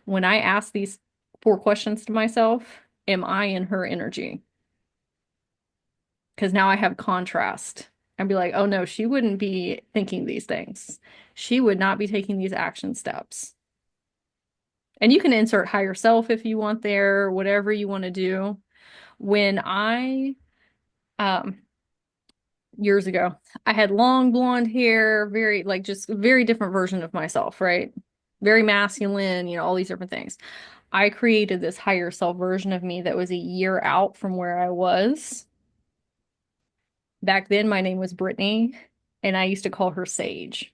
When I ask these 4 questions to myself, am I in her energy? Because now I have contrast. I'd be like, oh no, she wouldn't be thinking these things. She would not be taking these action steps. And you can insert higher self if you want there, whatever you want to do. When I, um, years ago, I had long blonde hair, very, like, just a very different version of myself, right? Very masculine, all these different things. I created this higher self version of me that was a year out from where I was. Back then, my name was Brittany, and I used to call her Sage.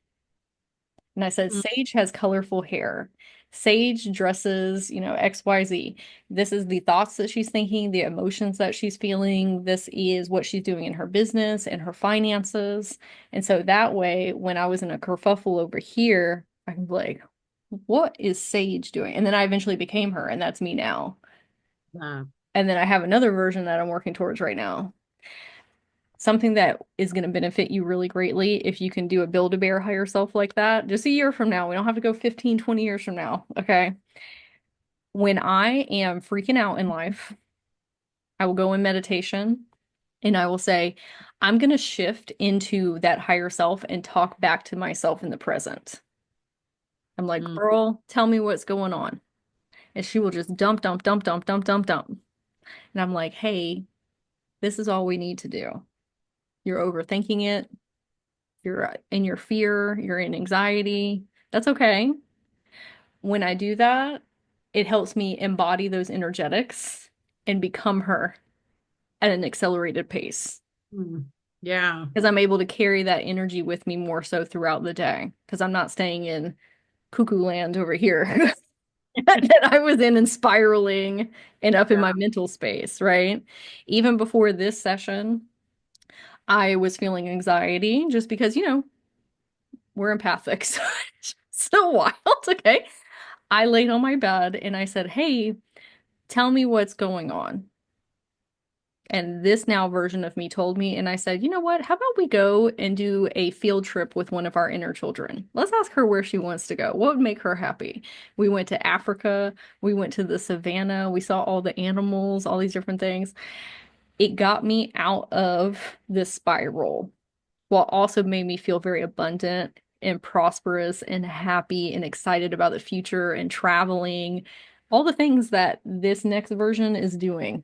And I said, Mm, Sage has colorful hair. Sage dresses, XYZ. This is the thoughts that she's thinking, the emotions that she's feeling. This is what she's doing in her business and her finances. And so that way, when I was in a kerfuffle over here, I'm like, what is Sage doing? And then I eventually became her, and that's me now. yeah. And then I have another version that I'm working towards right now. Something that is going to benefit you really greatly if you can do a Build-A-Bear higher self like that, just a year from now. We don't have to go 15, 20 years from now. Okay. When I am freaking out in life, I will go in meditation and I will say, I'm going to shift into that higher self and talk back to myself in the present. I'm like, Mm, girl, tell me what's going on. And she will just dump, dump, dump, dump, dump, dump, dump. And I'm like, hey, this is all we need to do. You're overthinking it. You're in your fear, you're in anxiety. That's okay. When I do that, it helps me embody those energetics and become her at an accelerated pace mm. Yeah. because I'm able to carry that energy with me more so throughout the day because I'm not staying in cuckoo land over here that I was in and spiraling and up in Yeah. my mental space, right? Even before this session, I was feeling anxiety just because, we're empathic. So it's so wild. Okay. I laid on my bed and I said, hey, tell me what's going on. And this now version of me told me, and I said, you know what? How about we go and do a field trip with one of our inner children? Let's ask her where she wants to go. What would make her happy? We went to Africa. We went to the savannah. We saw all the animals, all these different things. It got me out of this spiral while also made me feel very abundant and prosperous and happy and excited about the future and traveling, all the things that this next version is doing.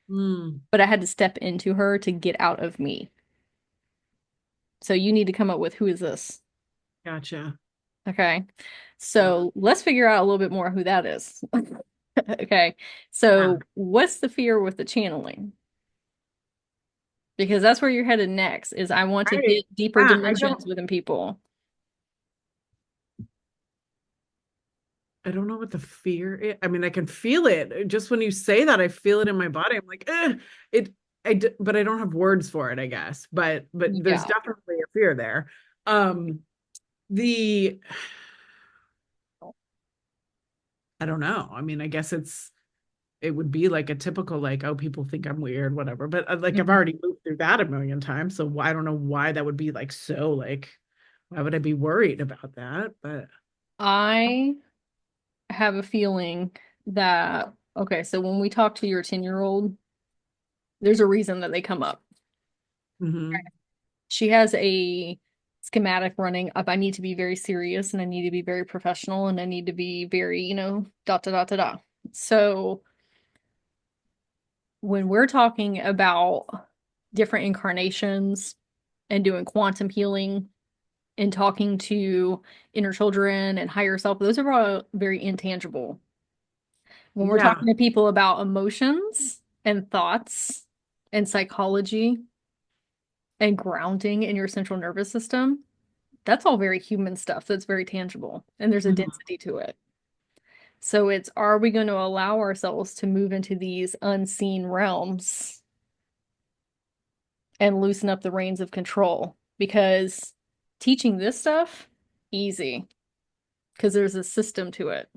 Mm, But I had to step into her to get out of me. So you need to come up with who is this? gotcha. Okay. Yeah. So let's figure out a little bit more who that is. Okay. Yeah. So what's the fear with the channeling? Because that's where you're headed next, is I want to Right. hit deeper Yeah, dimensions within people. I don't know what the fear is. I mean, I can feel it. Just when you say that, I feel it in my body. I'm like, it, but I don't have words for it, I guess. But there's Yeah. definitely a fear there. Um, the, I don't know. I mean, I guess it would be like a typical, like, oh, people think I'm weird, whatever. But like, I've Mhm. already moved through that a million times. So I don't know why that would be like, so like, why would I be worried about that? But, I have a feeling that, okay, so when we talk to your 10-year-old, there's a reason that they come up. mhm. She has a schematic running up. I need to be very serious and I need to be very professional and I need to be very, dot, dot, dot, dot, dot. So when we're talking about different incarnations and doing quantum healing and talking to inner children and higher self, those are all very intangible. When we're Yeah. talking to people about emotions and thoughts and psychology and grounding in your central nervous system, that's all very human stuff. That's very tangible. And there's a Mhm. density to it. So it's, are we going to allow ourselves to move into these unseen realms and loosen up the reins of control? Because teaching this stuff, easy, because there's a system to it.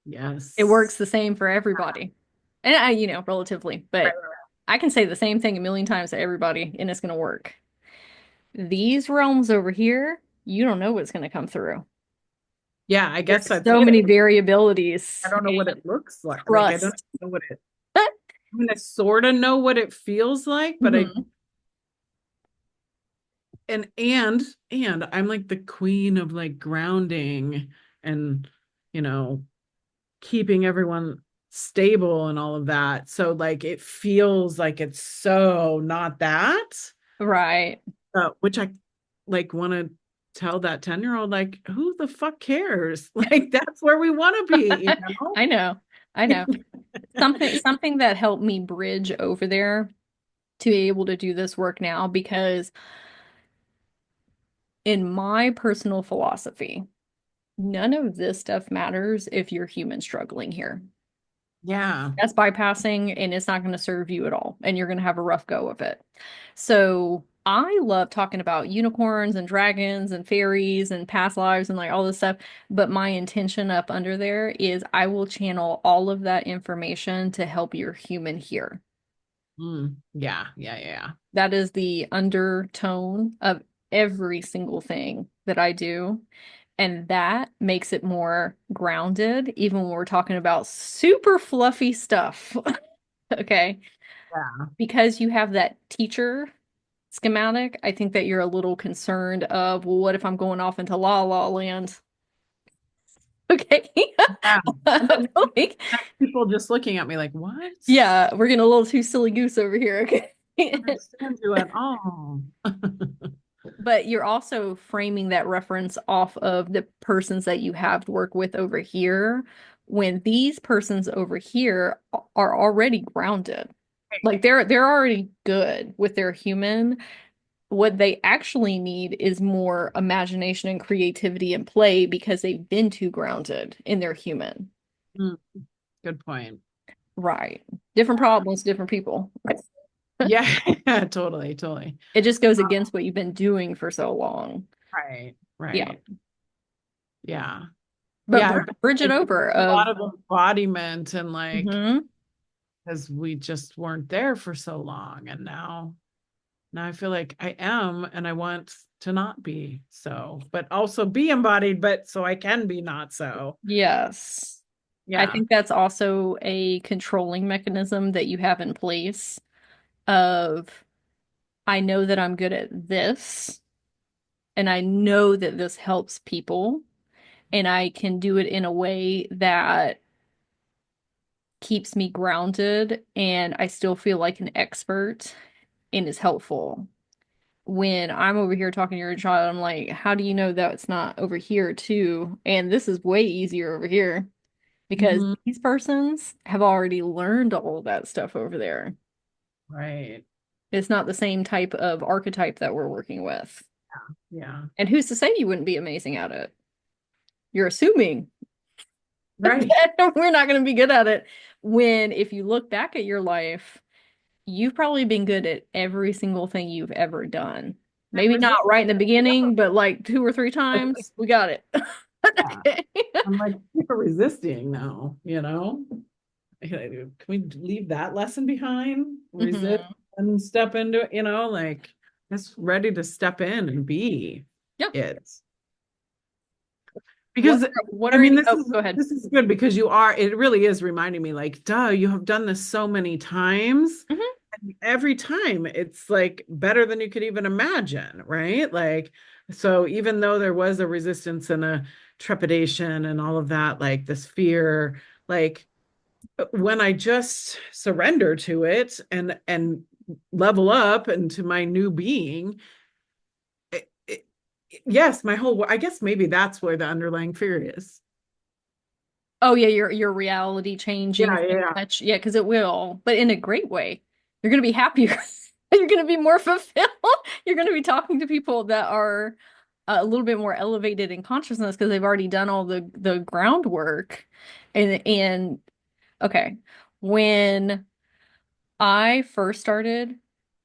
It works Yes. the same for everybody. And relatively, Right, but right, right. I can say the same thing a million times to everybody and it's going to work. These realms over here, you don't know what's going to come through. Yeah, I guess There's that's so it. many I variabilities don't know what and it looks like. Like I don't trust. know what it. I mean, I sort of know what it feels like, but I Mhm. and and and I'm like the queen of like grounding and you know keeping everyone stable and all of that. So like it feels like it's so not that. Right. Which I like want to tell that 10-year-old like who the fuck cares? Like that's where we want to be, I know. I know. Something that helped me bridge over there to be able to do this work now, because in my personal philosophy, none of this stuff matters if you're human struggling here. Yeah. That's bypassing and it's not going to serve you at all. And you're going to have a rough go of it. So I love talking about unicorns and dragons and fairies and past lives and like all this stuff. But my intention up under there is I will channel all of that information to help your human here. Yeah, yeah, yeah. That is the undertone of every single thing that I do. And that makes it more grounded, even when we're talking about super fluffy stuff. Okay. Yeah. Because you have that teacher schematic, I think that you're a little concerned of, well, what if I'm going off into la la land? Okay. Yeah. And then Like, people just looking at me like, what? yeah, we're getting a little too silly goose over here. Okay. I don't understand you at all. But you're also framing that reference off of the persons that you have to work with over here, when these persons over here are already grounded. Like they're already good with their human. What they actually need is more imagination and creativity and play because they've been too grounded in their human. Mm, good point. Right. Different problems, different people. Yeah, yeah, totally, totally. It just goes against what you've been doing for so long. Right, Yeah. right. Yeah. But Yeah, bridge it it over a of lot of embodiment and like mhm. because we just weren't there for so long. And now I feel like I am and I want to not be so, but also be embodied, but so I can be not so. Yes. I Yeah. think that's also a controlling mechanism that you have in place of, I know that I'm good at this, and I know that this helps people, and I can do it in a way that keeps me grounded and I still feel like an expert and is helpful. When I'm over here talking to your child, I'm like, how do you know that it's not over here too? And this is way easier over here. because Mhm. these persons have already learned all of that stuff over there. Right. It's not the same type of archetype that we're working with. Yeah. And who's to say you wouldn't be amazing at it? You're assuming Right. that we're not going to be good at it when, if you look back at your life, you've probably been good at every single thing you've ever done. That Maybe not resistance. right in the beginning, but like two or three Like, times, we got it. yeah. Okay. I'm like, you're resisting now, you know? Can we leave that lesson behind? Resist Hmm. and step into it, like just ready to step in and be Yep. it. What Because what I are mean, any, this oh, is go ahead. this is good because it really is reminding me like, duh, you have done this so many times. Hmm. And every time it's like better than you could even imagine, right? Like, so even though there was a resistance and a trepidation and all of that, like this fear, like when I just surrender to it and level up into my new being, it, it, yes, I guess maybe that's where the underlying fear is. Oh yeah, your reality changing Yeah, so yeah, much. Yeah, because it will, but in a great way. You're gonna be happier. You're gonna be more fulfilled. You're gonna be talking to people that are a little bit more elevated in consciousness because they've already done all the groundwork. And okay, when I first started,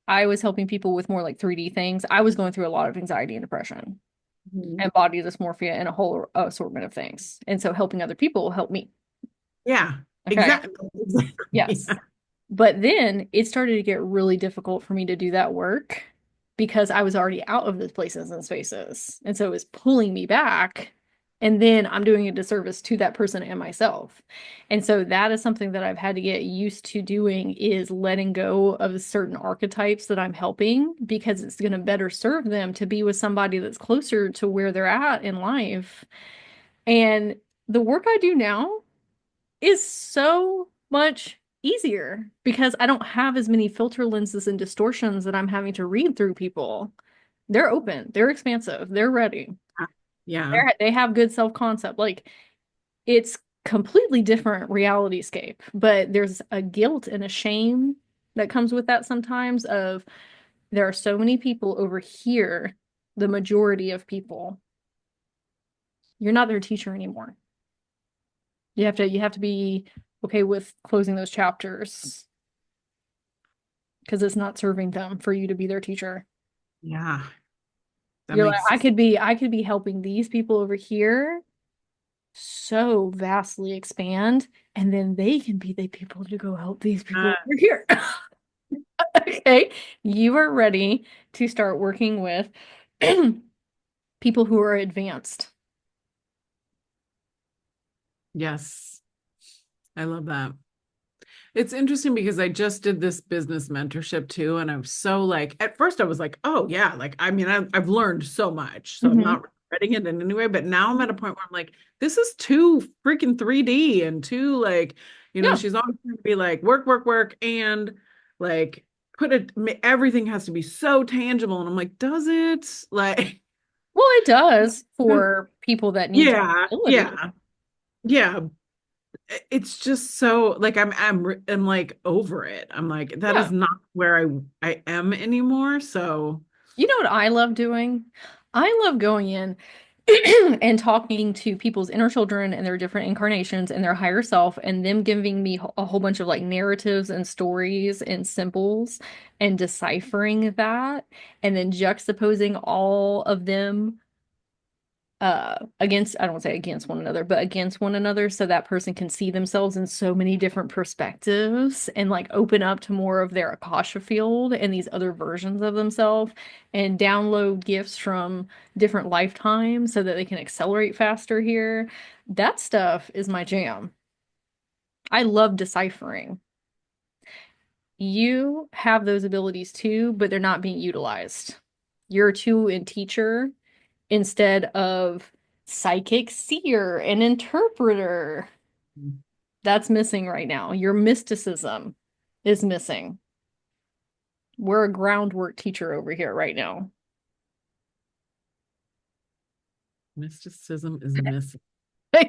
I was helping people with more like 3D things. I was going through a lot of anxiety and depression Mhm. and body dysmorphia and a whole assortment of things. And so helping other people helped me. Yeah, Okay. exactly, exactly. Yes. But then it started to get really difficult for me to do that work because I was already out of those places and spaces. And so it was pulling me back. And then I'm doing a disservice to that person and myself. And so that is something that I've had to get used to doing is letting go of certain archetypes that I'm helping because it's going to better serve them to be with somebody that's closer to where they're at in life. And the work I do now is so much easier because I don't have as many filter lenses and distortions that I'm having to read through people. They're open, they're expansive, they're ready. Yeah, They have good self-concept. Like it's completely different reality scape, but there's a guilt and a shame that comes with that sometimes of there are so many people over here, the majority of people. You're not their teacher anymore. You have to be okay with closing those chapters because it's not serving them for you to be their teacher. yeah, that You're like, makes I could be helping these people over here so vastly expand, and then they can be the people to go help these people uh, over here. Okay, you are ready to start working with people who are advanced. yes, I love that. It's interesting because I just did this business mentorship too, and I'm so like, at first I was like, oh yeah, like I mean, I've learned so much, so I'm Hmm. not regretting it in any way. But now I'm at a point where I'm like, this is too freaking 3D and too like, Yeah. she's always going to be like work, work, work, and like everything has to be so tangible, and I'm like, does it? Like, Well, it does for people that need yeah, stability. yeah, yeah, it's just so like I'm like over it. I'm like that is Yeah. not where I am anymore. So You know what I love doing? I love going in and talking to people's inner children and their different incarnations and their higher self, and them giving me a whole bunch of like narratives and stories and symbols and deciphering that, and then juxtaposing all of them against, I don't want to say against one another, but against one another so that person can see themselves in so many different perspectives and like open up to more of their Akasha field and these other versions of themselves and download gifts from different lifetimes so that they can accelerate faster here. That stuff is my jam. I love deciphering. You have those abilities too, but they're not being utilized. You're a two in teacher instead of psychic seer and interpreter. That's missing right now. Your mysticism is missing. We're a groundwork teacher over here right now. mysticism is missing.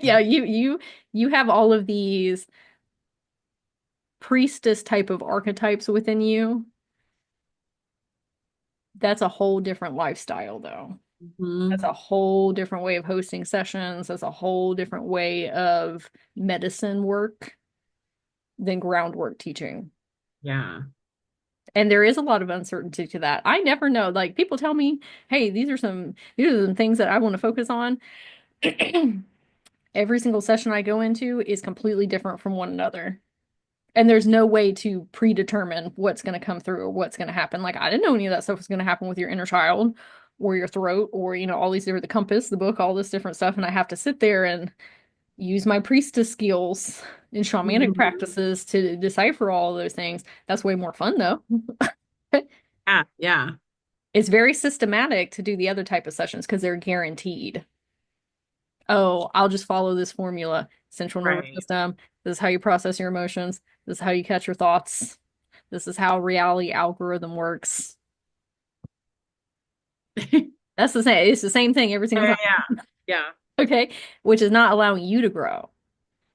Yeah, you have all of these priestess type of archetypes within you. That's a whole different lifestyle, though. That's Mhm. a whole different way of hosting sessions. That's a whole different way of medicine work than groundwork teaching. Yeah. And there is a lot of uncertainty to that. I never know. Like people tell me, hey, these are some things that I want to focus on. Every single session I go into is completely different from one another. And there's no way to predetermine what's going to come through or what's going to happen. Like I didn't know any of that stuff was going to happen with your inner child or your throat or, all these different, the compass, the book, all this different stuff. And I have to sit there and use my priestess skills and shamanic Mhm. practices to decipher all of those things. That's way more fun though. Yeah. Yeah. It's very systematic to do the other type of sessions because they're guaranteed. Oh, I'll just follow this formula. Central nervous Right. system. This is how you process your emotions. This is how you catch your thoughts. This is how reality algorithm works. Yeah. That's the same. It's the same thing every single Yeah. time. Yeah. Okay. Which is not allowing you to grow.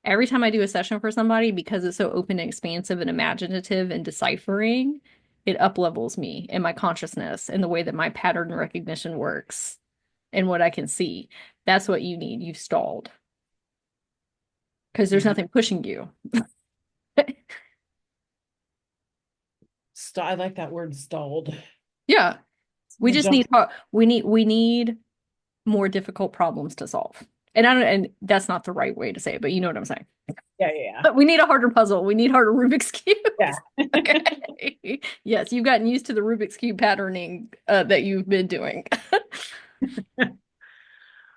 Every time I do a session for somebody, because it's so open and expansive and imaginative and deciphering, it up levels me and my consciousness and the way that my pattern recognition works and what I can see. That's what you need. You've stalled because there's Yeah. nothing pushing you. I like that word stalled. Yeah. We The just jump. need more difficult problems to solve. And I don't and that's not the right way to say it, but you know what I'm saying. Yeah. Yeah. But we need a harder puzzle. We need harder Rubik's Yeah. cubes. Okay. Yes, you've gotten used to the Rubik's cube patterning that you've been doing. Yeah.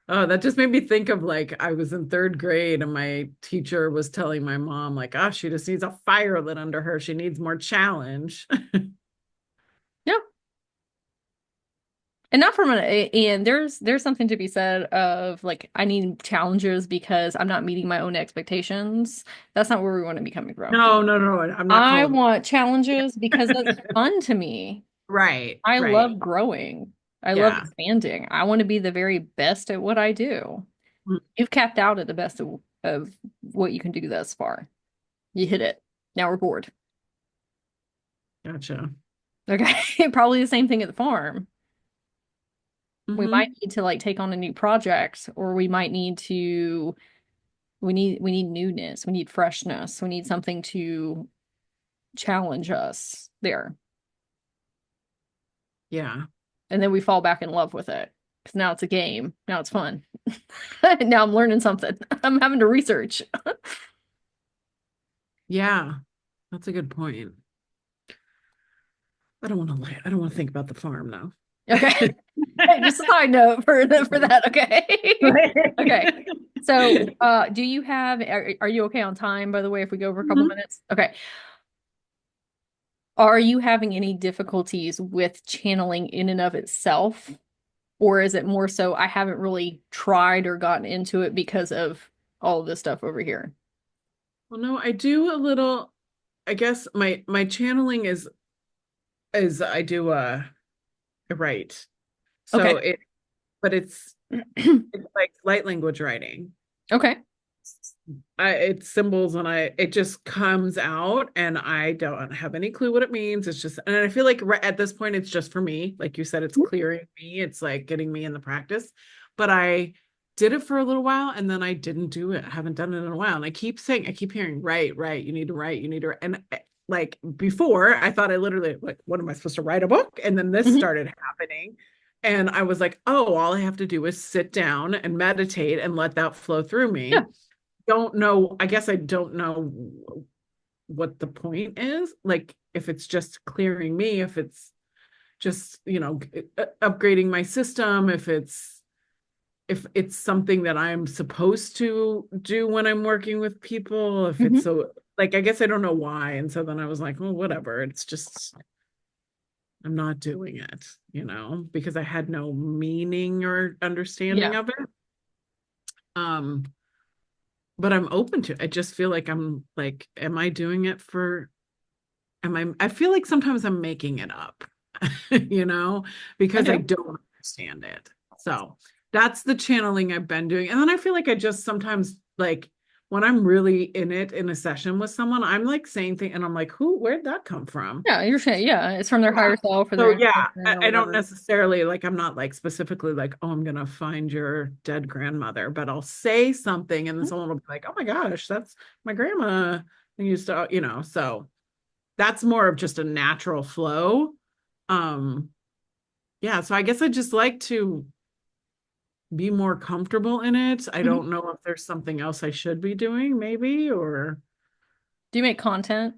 Oh, that just made me think of like I was in third grade and my teacher was telling my mom, like, oh, she just needs a fire lit under her. She needs more challenge. Yeah. And not from and there's something to be said of like I need challenges because I'm not meeting my own expectations. That's not where we want to be coming from. No, no, no. I'm not I calling. want challenges because that's fun to me. Right, I right. love growing. I love Yeah. expanding. I want to be the very best at what I do. Mm, You've capped out at the best of what you can do thus far. You hit it. Now we're bored. gotcha. Okay. Probably the same thing at the farm. We might Hmm. need to like take on a new project, or we might need to we need newness. We need freshness. We need something to challenge us there. Yeah. And then we fall back in love with it. Because now it's a game. Now it's fun. Now I'm learning something. I'm having to research. Yeah. That's a good point. I don't want to think about the farm though. Okay. Just a side note for that. Okay. Okay. So, do you have, are you okay on time, by the way, if we go over a couple Mhm. minutes? Okay. Are you having any difficulties with channeling in and of itself? Or is it more so I haven't really tried or gotten into it because of all of this stuff over here? Well, no, I do a little, I guess my channeling is I do I write. So Okay. it but it's like light language writing. Okay. It's symbols and it just comes out and I don't have any clue what it means. It's just, and I feel like at this point, it's just for me. Like you said, it's clearing me. It's like getting me in the practice. But I did it for a little while and then I didn't do it. I haven't done it in a while. And I keep hearing, right, you need to write, you need to, and like before, I thought I literally, like, what am I supposed to write a book? And then this Mhm. started happening. And I was like, oh, all I have to do is sit down and meditate and let that flow through Yeah. me. Don't know. I guess I don't know what the point is. Like if it's just clearing me, if it's just, upgrading my system, if it's something that I'm supposed to do when I'm working with people, if it's Hmm. so like I guess I don't know why. And so then I was like, well, whatever. It's just I'm not doing it, because I had no meaning or understanding Yeah. of it. Um, but I'm open to it. I just feel like I'm like, am I doing it for I feel like sometimes I'm making it up, you know, because I Okay. don't understand it. So That's the channeling I've been doing. And then I feel like I just sometimes like when I'm really in it in a session with someone, I'm like saying things and I'm like, where'd that come from? Yeah, you're saying, yeah, it's from their Yeah. higher self or So their yeah, intuition or I don't whatever. necessarily like I'm not like specifically like, oh, I'm gonna find your dead grandmother, but I'll say something and then someone will be like, oh my gosh, that's my grandma. And used to, so that's more of just a natural flow. Um, yeah, so I guess I just like to be more comfortable in it. I Mhm. don't know if there's something else I should be doing, maybe, or Do you make content?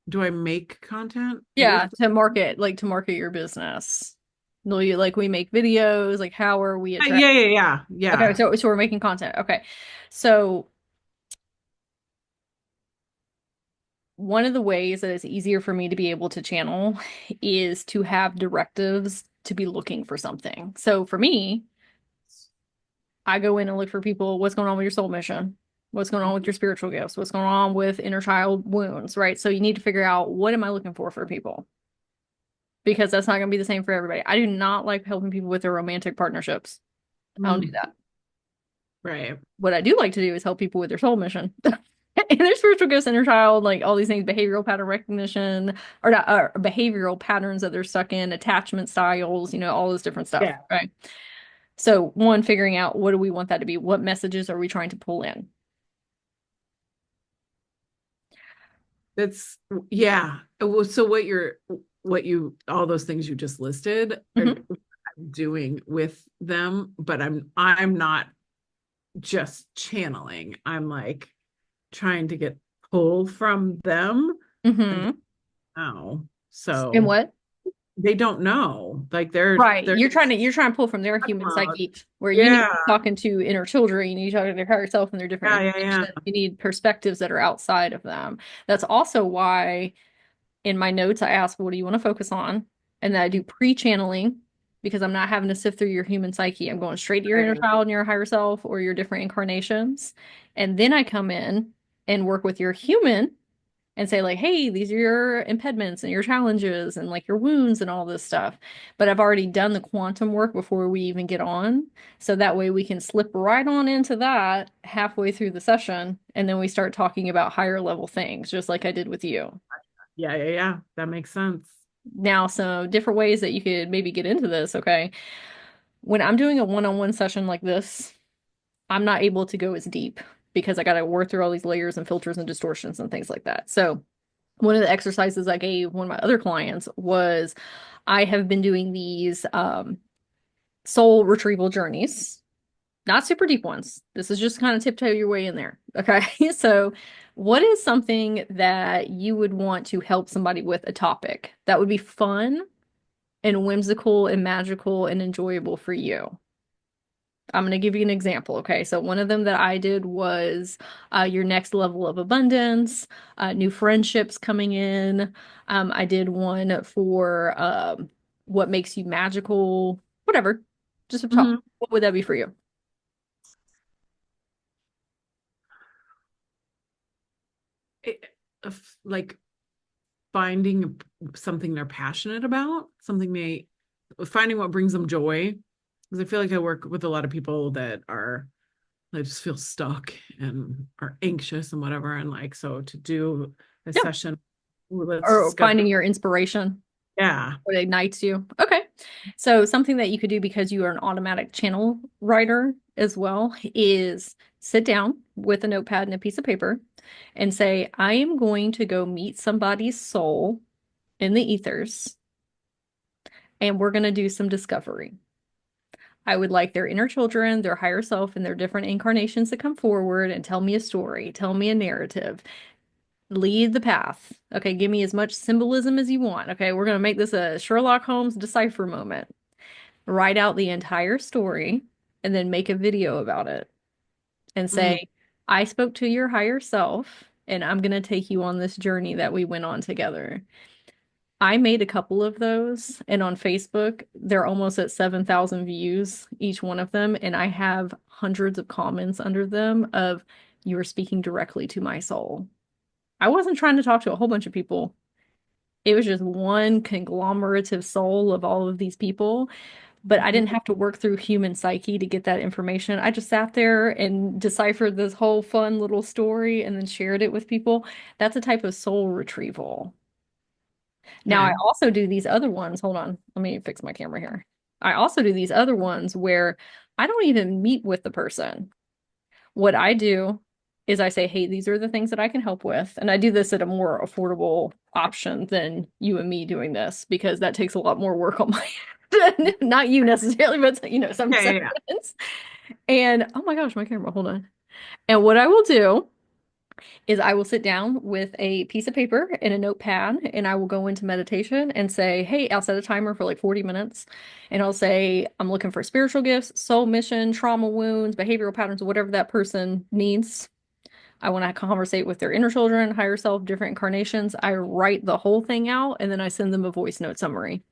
do I make content Yeah, with? to market your business. No, you like we make videos, like how are we attract? Yeah, yeah, yeah, Okay, yeah. so we're making content. Okay. So one of the ways that it's easier for me to be able to channel is to have directives to be looking for something. So for me, I go in and look for people, what's going on with your soul mission? What's going on with your spiritual gifts? What's going on with inner child wounds, right? So you need to figure out what am I looking for people? Because that's not going to be the same for everybody. I do not like helping people with their romantic partnerships. I don't do Mm, that. right. What I do like to do is help people with their soul mission. And their spiritual gifts, inner child, like all these things, behavioral pattern recognition, or not, behavioral patterns that they're stuck in, attachment styles, all this different stuff, Yeah. right? So, one, figuring out what do we want that to be? What messages are we trying to pull in? That's yeah. Well, so all those things you just listed are Hmm. doing with them, but I'm not just channeling. I'm like trying to get pull from them and they Hmm. don't know. And So what? they don't know. Like Right. they're You're trying to pull from their human psyche where you need to yeah, be talking to inner children, you need to talk to their higher self and their different yeah. incarnations. You need perspectives that are outside of them. That's also why in my notes, I ask, what do you want to focus on? And then I do pre-channeling because I'm not having to sift through your human psyche. I'm going straight to your inner Right. child and your higher self or your different incarnations. And then I come in and work with your human and say, like, hey, these are your impediments and your challenges and like your wounds and all this stuff. But I've already done the quantum work before we even get on. So that way we can slip right on into that halfway through the session. And then we start talking about higher level things, just like I did with you. Yeah. That makes sense. Now, some different ways that you could maybe get into this, okay? When I'm doing a one-on-one session like this, I'm not able to go as deep because I got to work through all these layers and filters and distortions and things like that. So, one of the exercises I gave one of my other clients was I have been doing these soul retrieval journeys, not super deep ones. This is just kind of tiptoe your way in there. Okay. So, what is something that you would want to help somebody with a topic that would be fun and whimsical and magical and enjoyable for you? I'm going to give you an example. Okay. So, one of them that I did was your next level of abundance, new friendships coming in. I did one for what makes you magical, whatever. Just a top. Mhm. What would that be for you? It- like finding something they're passionate about, finding what brings them joy. Because I feel like I work with a lot of people that they just feel stuck and are anxious and whatever. And like, so to do a Yeah. session, let's Or discuss. finding your inspiration. Yeah. What ignites you. Okay. So something that you could do because you are an automatic channel writer as well is sit down with a notepad and a piece of paper and say, I am going to go meet somebody's soul in the ethers and we're going to do some discovery. I would like their inner children, their higher self, and their different incarnations to come forward and tell me a story, tell me a narrative, lead the path. Okay, give me as much symbolism as you want. Okay, we're going to make this a Sherlock Holmes decipher moment. Write out the entire story and then make a video about it and Mm, say, I spoke to your higher self and I'm going to take you on this journey that we went on together. I made a couple of those, and on Facebook, they're almost at 7,000 views, each one of them. And I have hundreds of comments under them of, you are speaking directly to my soul. I wasn't trying to talk to a whole bunch of people. It was just one conglomerative soul of all of these people. but I Mhm. didn't have to work through human psyche to get that information. I just sat there and deciphered this whole fun little story and then shared it with people. That's a type of soul retrieval. Now, I Okay. also do these other ones. Hold on. Let me fix my camera here. I also do these other ones where I don't even meet with the person. What I do is I say, hey, these are the things that I can help with. And I do this at a more affordable option than you and me doing this because that takes a lot more work on my end. Not you necessarily, but some Yeah, yeah, yeah. sense. And oh my gosh, my camera, hold on. And what I will do is I will sit down with a piece of paper and a notepad and I will go into meditation and say, hey, I'll set a timer for like 40 minutes. And I'll say, I'm looking for spiritual gifts, soul mission, trauma wounds, behavioral patterns, whatever that person needs. I want to conversate with their inner children, higher self, different incarnations. I write the whole thing out and then I send them a voice note summary.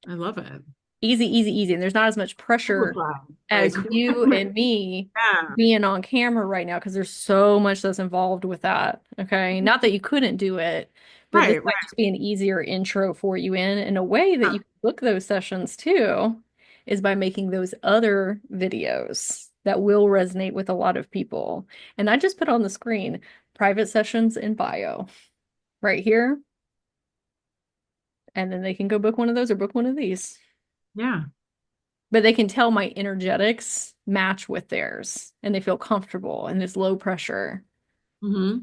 I love it. Easy, easy, easy. And there's not as much pressure Simplified. as Like, you and me yeah. being on camera right now because there's so much that's involved with that. Okay. Not that you couldn't do it, but this Right, might just be an easier intro for you in a way that right. you can book those sessions too, is by making those other videos that will resonate with a lot of people. And I just put on the screen private sessions in bio right here. And then they can go book one of those or book one of these. Yeah. But they can tell my energetics match with theirs and they feel comfortable and it's low pressure. Hmm.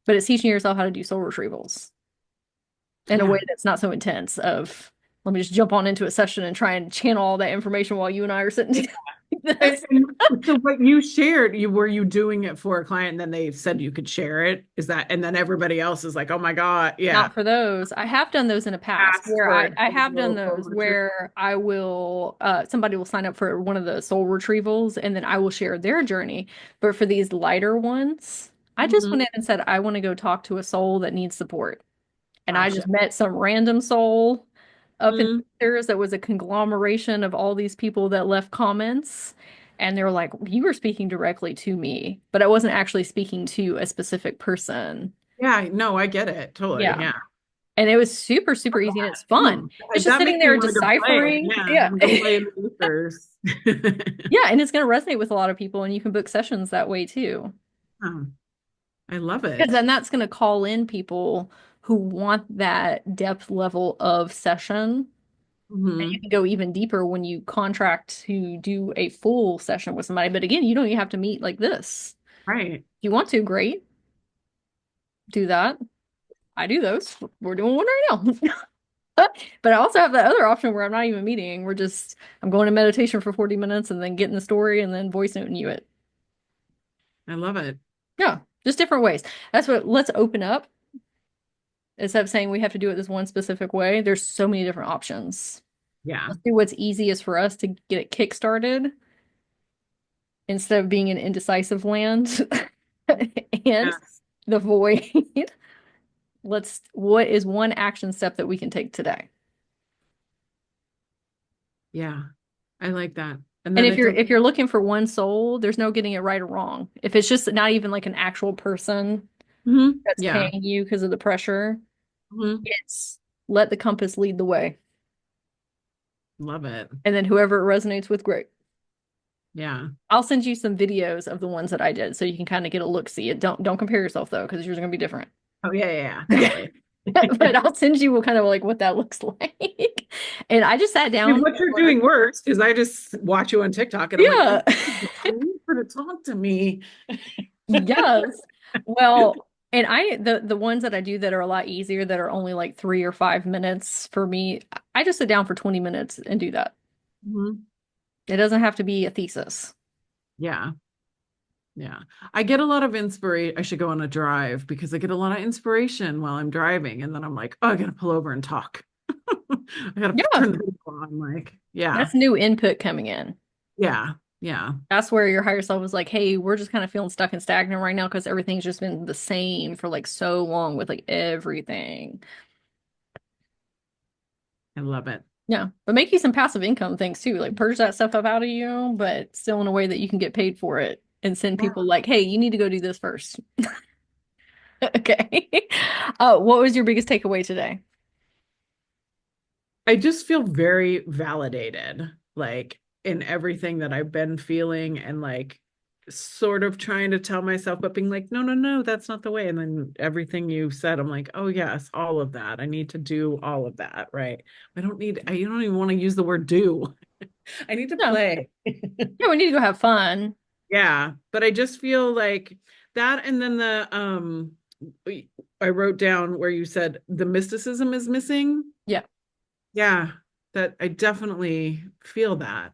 But it's teaching yourself how to do soul retrievals in a way Yeah. that's not so intense of let me just jump on into a session and try and channel all that information while you and I are sitting together like And, this. and so what you shared, you were you doing it for a client and then they said you could share it? Is that, and then everybody else is like, oh my God, yeah. Not for those. I have done those in the past Ask where for I have done additional those retrieval. where I will somebody will sign up for one of the soul retrievals and then I will share their journey. But for these lighter ones, I just went in Hmm. and said I want to go talk to a soul that needs support. And I Gotcha. just met some random soul up in Mm, Theirs that was a conglomeration of all these people that left comments. And they were like, you were speaking directly to me, but I wasn't actually speaking to a specific person. yeah, no, I get it. Totally. Yeah. Yeah. And it was super, super easy and it's fun. It's just That sitting makes me there want to go play it. deciphering. Yeah. I'm Yeah. gonna go play in the ethers. Yeah. And it's going to resonate with a lot of people and you can book sessions that way too. Oh, I love Because it. then that's going to call in people who want that depth level of session. And you Hmm. can go even deeper when you contract to do a full session with somebody. But again, you don't even have to meet like this. Right. If you want to, great. Do that. I do those. We're doing one right now. But I also have that other option where I'm not even meeting. I'm going to meditation for 40 minutes and then getting the story and then voice noting you it. I love it. Yeah, just different ways. That's what, let's open up. Instead of saying we have to do it this one specific way, there's so many different options. Yeah. Let's do what's easiest for us to get it kick-started instead of being in indecisive land and Yes. the void. What is one action step that we can take today? Yeah. I like that. And And then if it you're doesn't. if you're looking for one soul, there's no getting it right or wrong. If it's just not even like an actual person Mhm. that's Yeah. paying you because of the pressure, Hmm. it's let the compass lead the way. Love it. And then whoever it resonates with, great. Yeah. I'll send you some videos of the ones that I did so you can kind of get a look see it. Don't compare yourself though, because yours are gonna be different. Oh, yeah, yeah, yeah. Okay. Totally. But I'll send you what kind of like what that looks like. And I just sat I mean, down what you're for doing works because I just watch you on TikTok and I'm like, I yeah. need her to talk to me. Yes. Well, and the ones that I do that are a lot easier that are only like 3 or 5 minutes for me, I just sit down for 20 minutes and do that. Mhm. It doesn't have to be a thesis. Yeah. Yeah. I get a lot of inspiration. I should go on a drive because I get a lot of inspiration while I'm driving. And then I'm like, oh, I gotta pull over and talk. I gotta Yeah. turn the video on. Like, yeah. That's new input coming in. Yeah. Yeah. That's where your higher self was like, hey, we're just kind of feeling stuck and stagnant right now because everything's just been the same for like so long with like everything. I love it. Yeah. But make you some passive income things too. Like purge that stuff up out of you, but still in a way that you can get paid for it and send Yeah. people like, hey, you need to go do this first. Okay. What was your biggest takeaway today? I just feel very validated, like in everything that I've been feeling and like sort of trying to tell myself, but being like, no, no, no, that's not the way. And then everything you said, I'm like, oh yes, all of that. I need to do all of that, right? I don't even want to use the word do. I need to No. play. Yeah, we need to go have fun. Yeah, but I just feel like that and then I wrote down where you said the mysticism is missing. Yeah. Yeah, that I definitely feel that.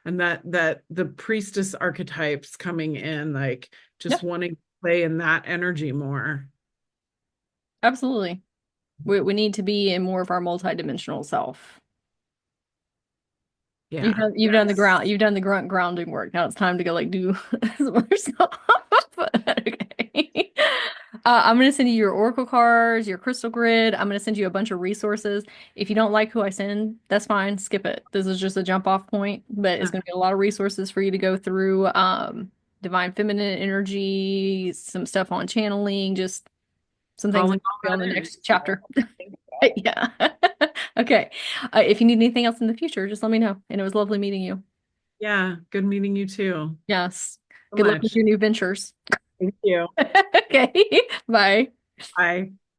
And that the priestess archetypes coming in, like just Yep. wanting to play in that energy more. Absolutely. We need to be in more of our multidimensional self. Yeah. You've done the Yes. ground, you've done the grounding work. Now it's time to go like do some other stuff. Okay. I'm gonna send you your oracle cards, your crystal grid. I'm gonna send you a bunch of resources. If you don't like who I send, that's fine. Skip it. This is just a jump off point, but it's Yeah. gonna be a lot of resources for you to go through. Divine feminine energy, some stuff on channeling, just some things Calling that all will be on the that in. next chapter. Yeah. Okay. If you need anything else in the future, just let me know. And it was lovely meeting you. Yeah, good meeting you too. Yes. So Good luck with much. your new ventures. Thank you. Okay. Bye. Bye.